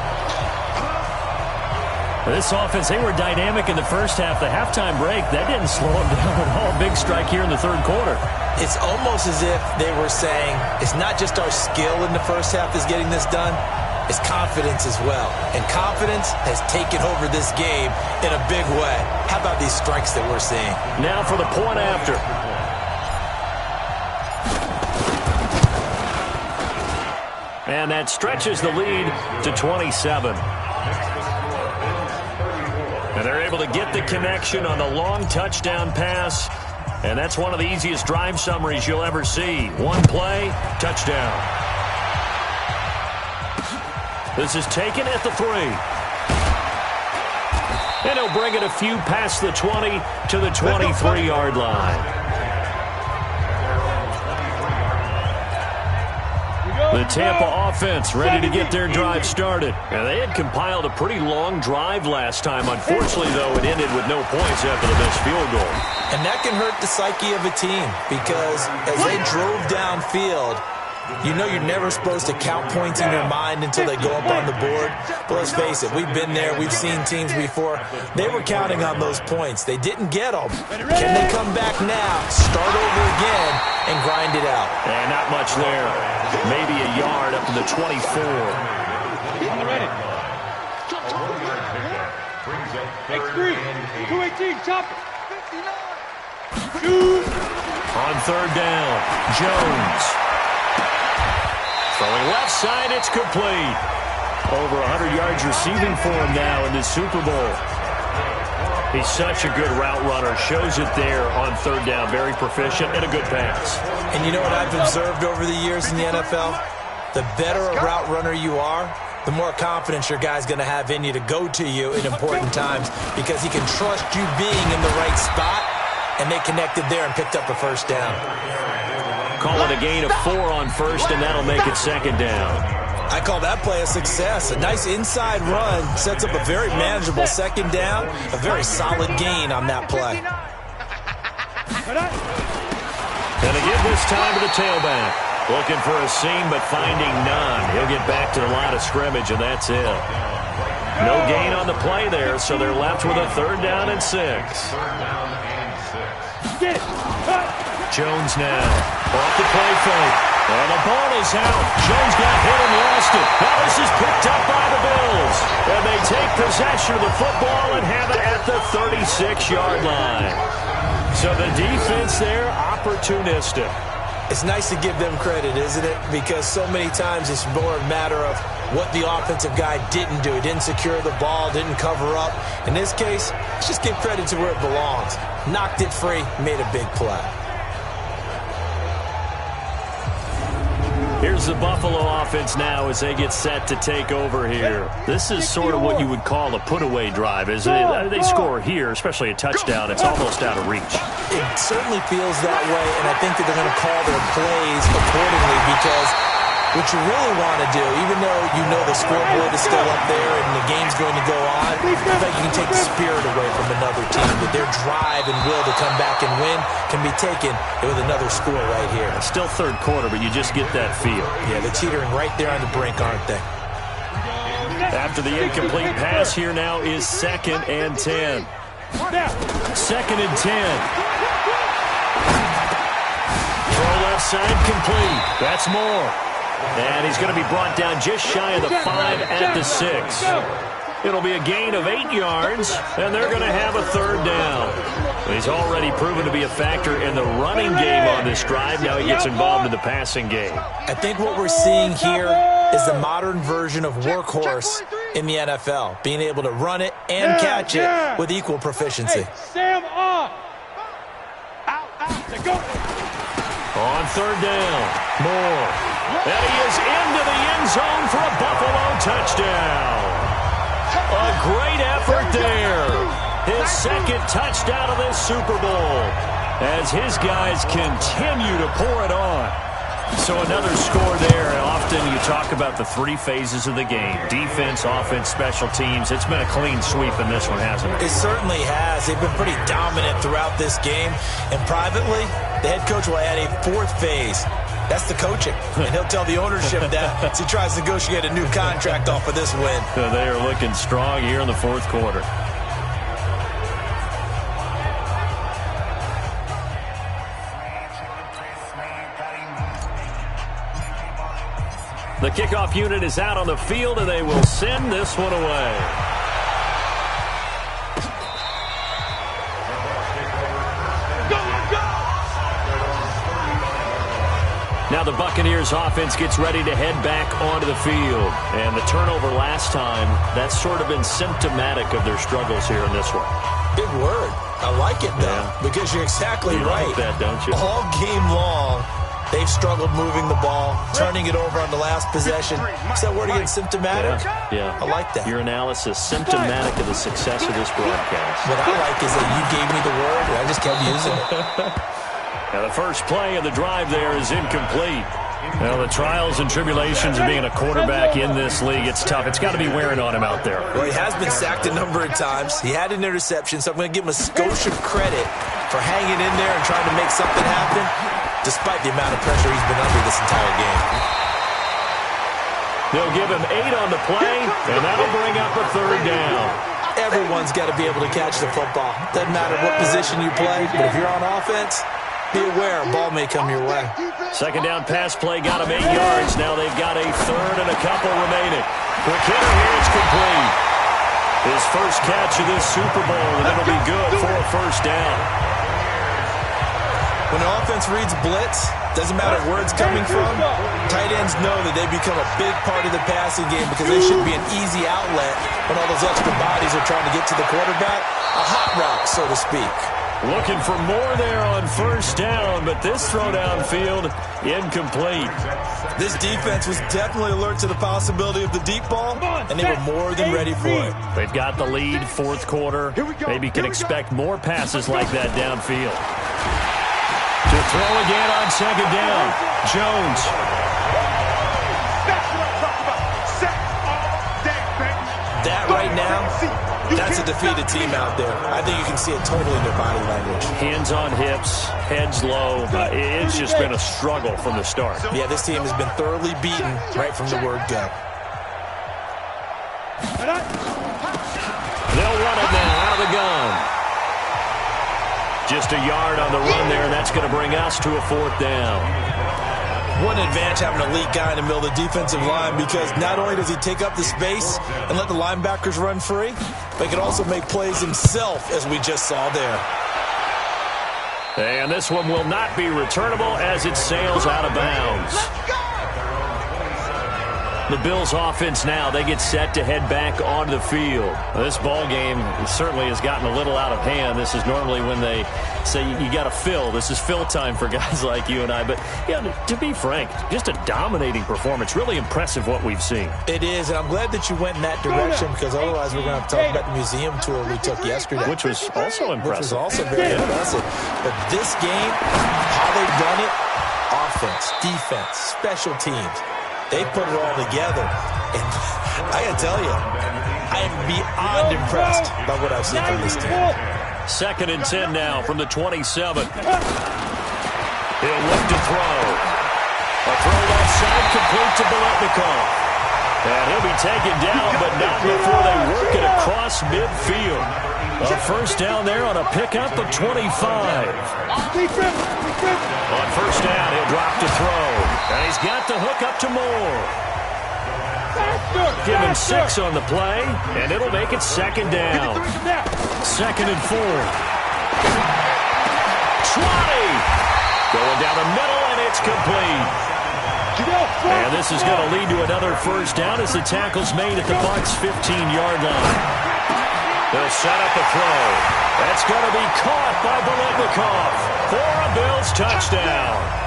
This offense, they were dynamic in the first half. The halftime break, that didn't slow them down at all. Big strike here in the third quarter. It's almost as if they were saying, it's not just our skill in the first half that's getting this done, it's confidence as well. And confidence has taken over this game in a big way. How about these strikes that we're seeing? Now for the point after. And that stretches the lead to 27. And they're able to get the connection on the long touchdown pass. And that's one of the easiest drive summaries you'll ever see. One play, touchdown. This is taken at the 3. And he'll bring it a few past the 20 to the 23-yard line. The Tampa offense ready to get their drive started. And they had compiled a pretty long drive last time. Unfortunately, though, it ended with no points after the missed field goal. And that can hurt the psyche of a team because as they drove downfield, you know you're never supposed to count points in your mind until they go up on the board. But let's face it, we've been there. We've seen teams before. They were counting on those points. They didn't get them. Can they come back now, start over again, and grind it out? And not much there. Maybe a yard up to the 24. X3, 218, chop it. On third down, Jones. Throwing left side, it's complete. Over 100 yards receiving for him now in this Super Bowl. He's such a good route runner. Shows it there on third down. Very proficient and a good pass. And you know what I've observed over the years in the NFL? The better a route runner you are, the more confidence your guy's going to have in you to go to you in important times because he can trust you being in the right spot, and they connected there and picked up a first down. Call it a gain of 4 on first, and that'll make it second down. I call that play a success. A nice inside run sets up a very manageable second down, a very solid gain on that play. And again this time to the tailback. Looking for a seam, but finding none. He'll get back to the line of scrimmage, and that's it. No gain on the play there, so they're left with a third down and 6. Jones now. Off the play fake. And the ball is out. Jones got hit and lost it. Now this is picked up by the Bills. And they take possession of the football and have it at the 36-yard line. So the defense there, opportunistic. It's nice to give them credit, isn't it? Because so many times it's more a matter of what the offensive guy didn't do. He didn't secure the ball, didn't cover up. In this case, let's just give credit to where it belongs. Knocked it free, made a big play. Here's the Buffalo offense now as they get set to take over here. This is sort of what you would call a put-away drive. As they score here, especially a touchdown, it's almost out of reach. It certainly feels that way, and I think that they're going to call their plays accordingly because What you really want to do, even though you know the scoreboard is still up there and the game's going to go on, I think you can take the spirit away from another team, that their drive and will to come back and win can be taken with another score right here. It's still third quarter, but you just get that feel. Yeah, they're teetering right there on the brink, aren't they? After the incomplete pass, here now is 2nd and 10. 2nd and 10. Throw left side complete. That's more. And he's going to be brought down just shy of the 5 at the 6. It'll be a gain of 8 yards, and they're going to have a 3rd down. He's already proven to be a factor in the running game on this drive. Now he gets involved in the passing game. I think what we're seeing here is the modern version of workhorse in the NFL, being able to run it and catch it with equal proficiency. Sam off. Out, go. On 3rd down, Moore. And he is into the end zone for a Buffalo touchdown. A great effort there. His 2nd touchdown of this Super Bowl as his guys continue to pour it on. So another score there. Often you talk about the 3 phases of the game: defense, offense, special teams. It's been a clean sweep in this one, hasn't it? It certainly has. They've been pretty dominant throughout this game. And privately, the head coach will add a 4th phase. That's the coaching. And he'll tell the ownership that as he tries to negotiate a new contract off of this win. They are looking strong here in the 4th quarter. The kickoff unit is out on the field, and they will send this one away. Now the Buccaneers offense gets ready to head back onto the field. And the turnover last time, that's sort of been symptomatic of their struggles here in this one. Big word. I like it, though, because you're exactly right. Like that, don't you? All game long, they've struggled moving the ball, turning it over on the last possession. Is that word again, symptomatic? Yeah. I like that. Your analysis, symptomatic of the success of this broadcast. What I like is that you gave me the word, and I just kept using it. Now the first play of the drive there is incomplete. Well, the trials and tribulations of being a quarterback in this league, it's tough. It's got to be wearing on him out there. Well, he has been sacked a number of times. He had an interception, so I'm going to give him a skosh of credit for hanging in there and trying to make something happen, despite the amount of pressure he's been under this entire game. They'll give him 8 on the play, and that'll bring up a 3rd down. Everyone's got to be able to catch the football. Doesn't matter what position you play, but if you're on offense, be aware a ball may come your way. 2nd down pass play got him 8 yards. Now they've got a 3rd and a couple remaining. Quick hitter here, it's complete. His first catch of this Super Bowl, and it'll be good for a 1st down. When an offense reads blitz, doesn't matter where it's coming from, tight ends know that they become a big part of the passing game because they should be an easy outlet when all those extra bodies are trying to get to the quarterback. A hot route, so to speak. Looking for more there on 1st down, but this throw downfield, incomplete. This defense was definitely alert to the possibility of the deep ball, and they were more than ready for it. They've got the lead, 4th quarter. Maybe can expect more passes like that downfield. To throw again on 2nd down, Jones. That's what I'm talking about. Sacks all day, baby. That right now, that's a defeated team out there. I think you can see it totally in their body language. Hands on hips, heads low. It's just been a struggle from the start. Yeah, this team has been thoroughly beaten right from the word go. They'll run it now out of the gun. Just a yard on the run there, and that's going to bring us to a 4th down. What an advantage having an elite guy in the middle of the defensive line, because not only does he take up the space and let the linebackers run free, but he can also make plays himself, as we just saw there. And this one will not be returnable as it sails out of bounds. The Bills offense now, they get set to head back onto the field. This ball game certainly has gotten a little out of hand. This is normally when they say you got to fill. This is fill time for guys like you and I. But, yeah, to be frank, just a dominating performance. Really impressive what we've seen. It is, and I'm glad that you went in that direction, because otherwise we're going to have to talk about the museum tour we took yesterday. Which was also impressive. Which was also very impressive. But this game, how they run it, offense, defense, special teams, They put it all together. And I got to tell you, I am beyond impressed by what I've seen from this team. 2nd and 10 now from the 27. He'll look to throw. A throw left side complete to Biletnikoff. And he'll be taken down, but not before they work it across midfield. A first down there on a pickup of 25. On first down, he'll drop to throw. And he's got the hook up to Moore. Give him 6 on the play, and it'll make it 2nd down. 2nd and 4. Trotty! Going down the middle, and it's complete. And this is going to lead to another first down as the tackle's made at the Bucs' 15-yard line. They'll set up a throw. That's going to be caught by Biletnikoff for a Bills touchdown.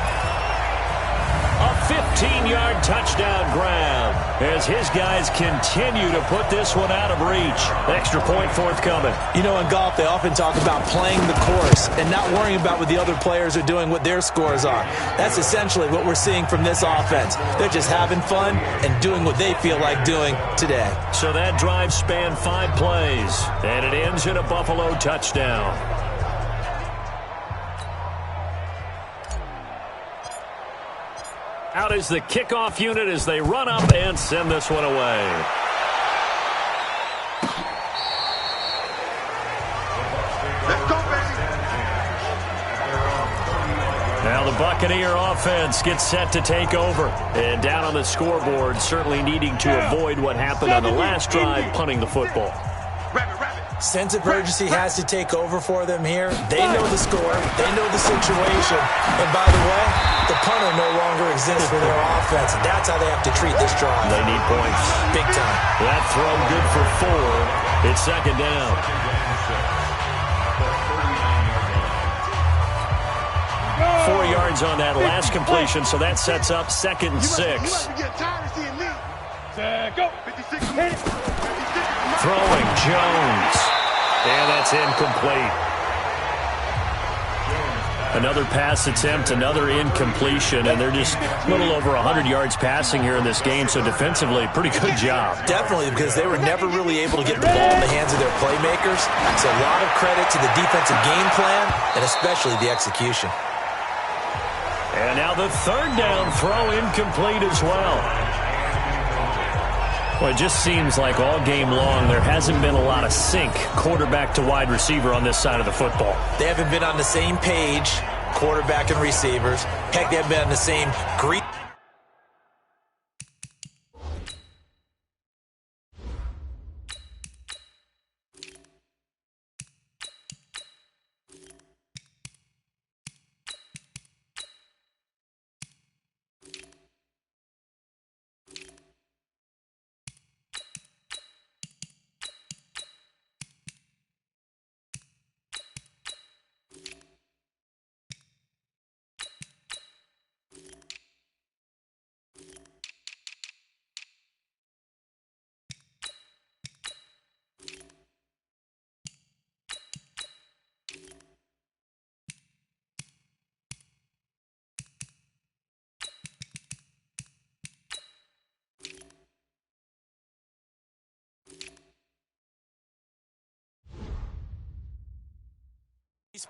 A 15-yard touchdown grab as his guys continue to put this one out of reach. Extra point forthcoming. You know, in golf, they often talk about playing the course and not worrying about what the other players are doing, what their scores are. That's essentially what we're seeing from this offense. They're just having fun and doing what they feel like doing today. So that drive spanned 5 plays, and it ends in a Buffalo touchdown. Out is the kickoff unit as they run up and send this one away. Let's go, baby. Now the Buccaneer offense gets set to take over. And down on the scoreboard, certainly needing to avoid what happened on the last drive, punting the football. Sense of urgency has to take over for them here. They know the score. They know the situation. And by the way, the punter no longer exists for their offense. And that's how they have to treat this drive. They need points. Big time. That throw good for 4. It's 2nd down. Four yards on that last completion, so that sets up 2nd and 6. Throwing Jones. And that's incomplete. Another pass attempt, another incompletion, and they're just a little over 100 yards passing here in this game, so defensively, pretty good job. Definitely, because they were never really able to get the ball in the hands of their playmakers. So a lot of credit to the defensive game plan and especially the execution. And now the 3rd down throw incomplete as well. Well, it just seems like all game long there hasn't been a lot of sync quarterback to wide receiver on this side of the football. They haven't been on the same page, quarterback and receivers. Heck, they haven't been on the same green.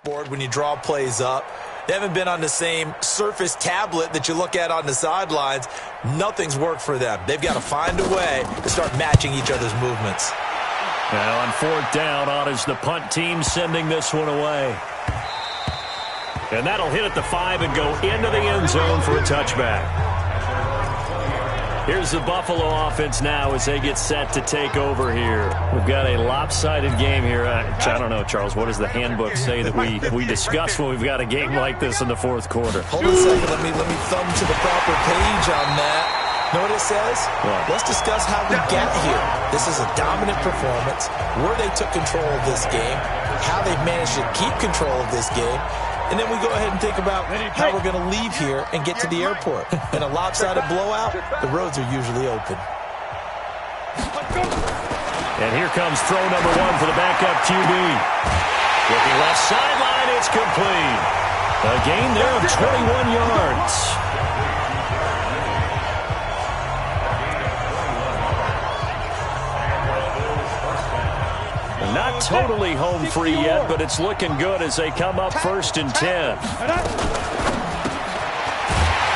Board when you draw plays up. They haven't been on the same Surface tablet that you look at on the sidelines. Nothing's worked for them. They've got to find a way to start matching each other's movements. Now on 4th down, on is the punt team sending this one away. And that'll hit at the 5 and go into the end zone for a touchback. Here's the Buffalo offense now as they get set to take over here. We've got a lopsided game here. I don't know, Charles, what does the handbook say that we discuss when we've got a game like this in the 4th quarter? Hold on a second. Let me thumb to the proper page on that. Know what it says? What? Let's discuss how we got here. This is a dominant performance, where they took control of this game, how they've managed to keep control of this game, and then we go ahead and think about how we're going to leave here and get to the airport. In a lopsided blowout, the roads are usually open. And here comes throw number 1 for the backup QB. Looking left sideline, it's complete. A gain there of 21 yards. Not totally home free yet, but it's looking good as they come up 1st and 10.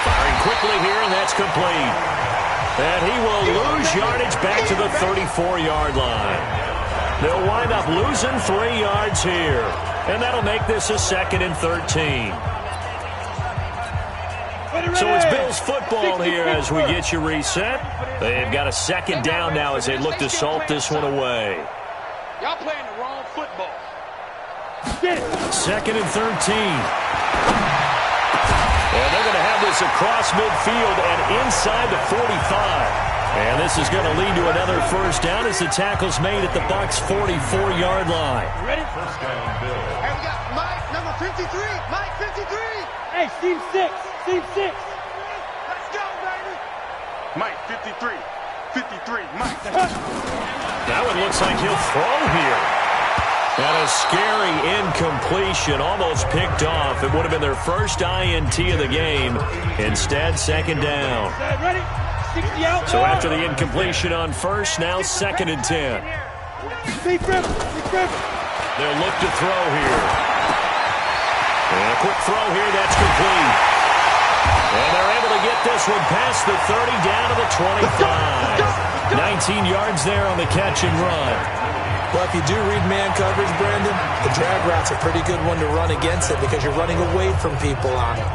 Firing quickly here, and that's complete. And he will lose yardage back to the 34-yard line. They'll wind up losing 3 yards here. And that'll make this a 2nd and 13. So it's Bills football here as we get you reset. They've got a 2nd down now as they look to salt this one away. Y'all playing the wrong football. 2nd and 13. And they're going to have this across midfield and inside the 45. And this is going to lead to another 1st down as the tackle's made at the Bucs' 44-yard line. Ready? First down, Bills. Hey, we got Mike, number 53. Mike, 53. Hey, Steve 6. Steve 6. Let's go, baby. Mike, 53. 53, Mike. That one looks like he'll throw here. And a scary incompletion, almost picked off. It would have been their first INT of the game. Instead, 2nd down. Ready? 60 out. So after the incompletion on 1st, now 2nd and 10. Big grip. They'll look to throw here. And a quick throw here, that's complete. And they're able to get this one past the 30 down to the 25. 19 yards there on the catch and run. Well, if you do read man coverage, Brandon, the drag route's a pretty good one to run against it because you're running away from people on it.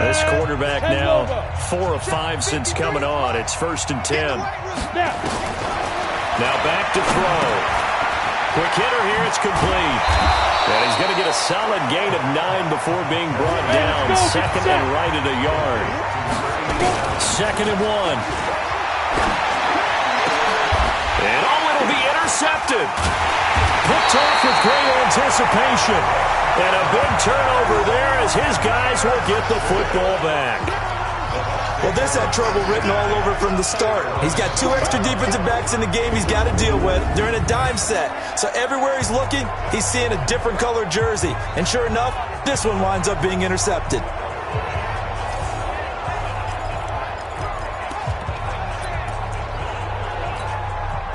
This quarterback now 4 of 5 since coming on. It's 1st and 10. Now back to throw. Quick hitter here, it's complete. And he's going to get a solid gain of 9 before being brought down. 2nd and right at a yard. 2nd and 1. And it'll be intercepted. Picked off with great anticipation. And a big turnover there as his guys will get the football back. Well, this had trouble written all over from the start. He's got 2 extra defensive backs in the game he's got to deal with. They're in a dime set. So everywhere he's looking, he's seeing a different colored jersey. And sure enough, this one winds up being intercepted.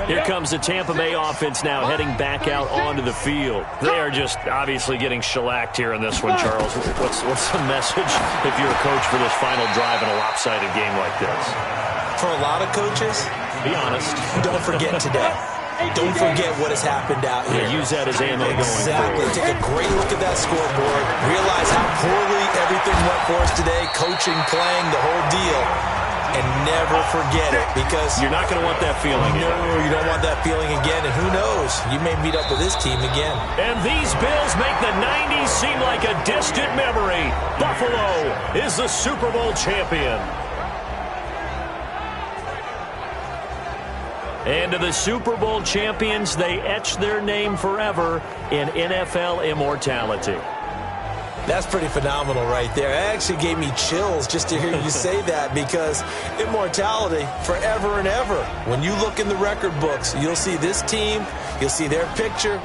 Here comes the Tampa Bay offense now heading back out onto the field. They are just obviously getting shellacked here in this one, Charles. What's the message if you're a coach for this final drive in a lopsided game like this? For a lot of coaches, be honest. Don't forget today. Don't forget what has happened out here. Yeah, use that as ammo going Exactly. forward. Take a great look at that scoreboard. Realize how poorly everything went for us today. Coaching, playing, the whole deal. And never forget it because you're not going to want that feeling again. No, you don't want that feeling again. And who knows? You may meet up with this team again. And these Bills make the 90s seem like a distant memory. Buffalo is the Super Bowl champion. And to the Super Bowl champions, they etch their name forever in NFL immortality. That's pretty phenomenal right there. It actually gave me chills just to hear you say that because immortality forever and ever. When you look in the record books, you'll see this team, you'll see their picture,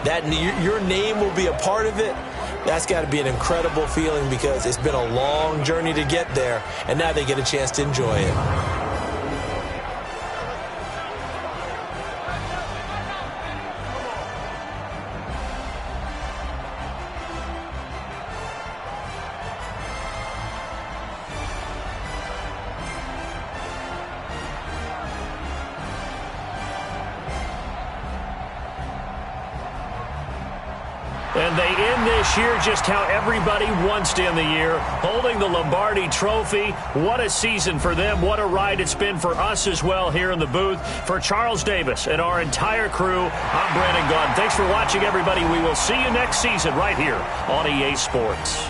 that your name will be a part of it. That's got to be an incredible feeling because it's been a long journey to get there, and now they get a chance to enjoy it. And they end this year just how everybody wants to end the year, holding the Lombardi Trophy. What a season for them. What a ride it's been for us as well here in the booth. For Charles Davis and our entire crew, I'm Brandon Gaudin. Thanks for watching, everybody. We will see you next season right here on EA Sports.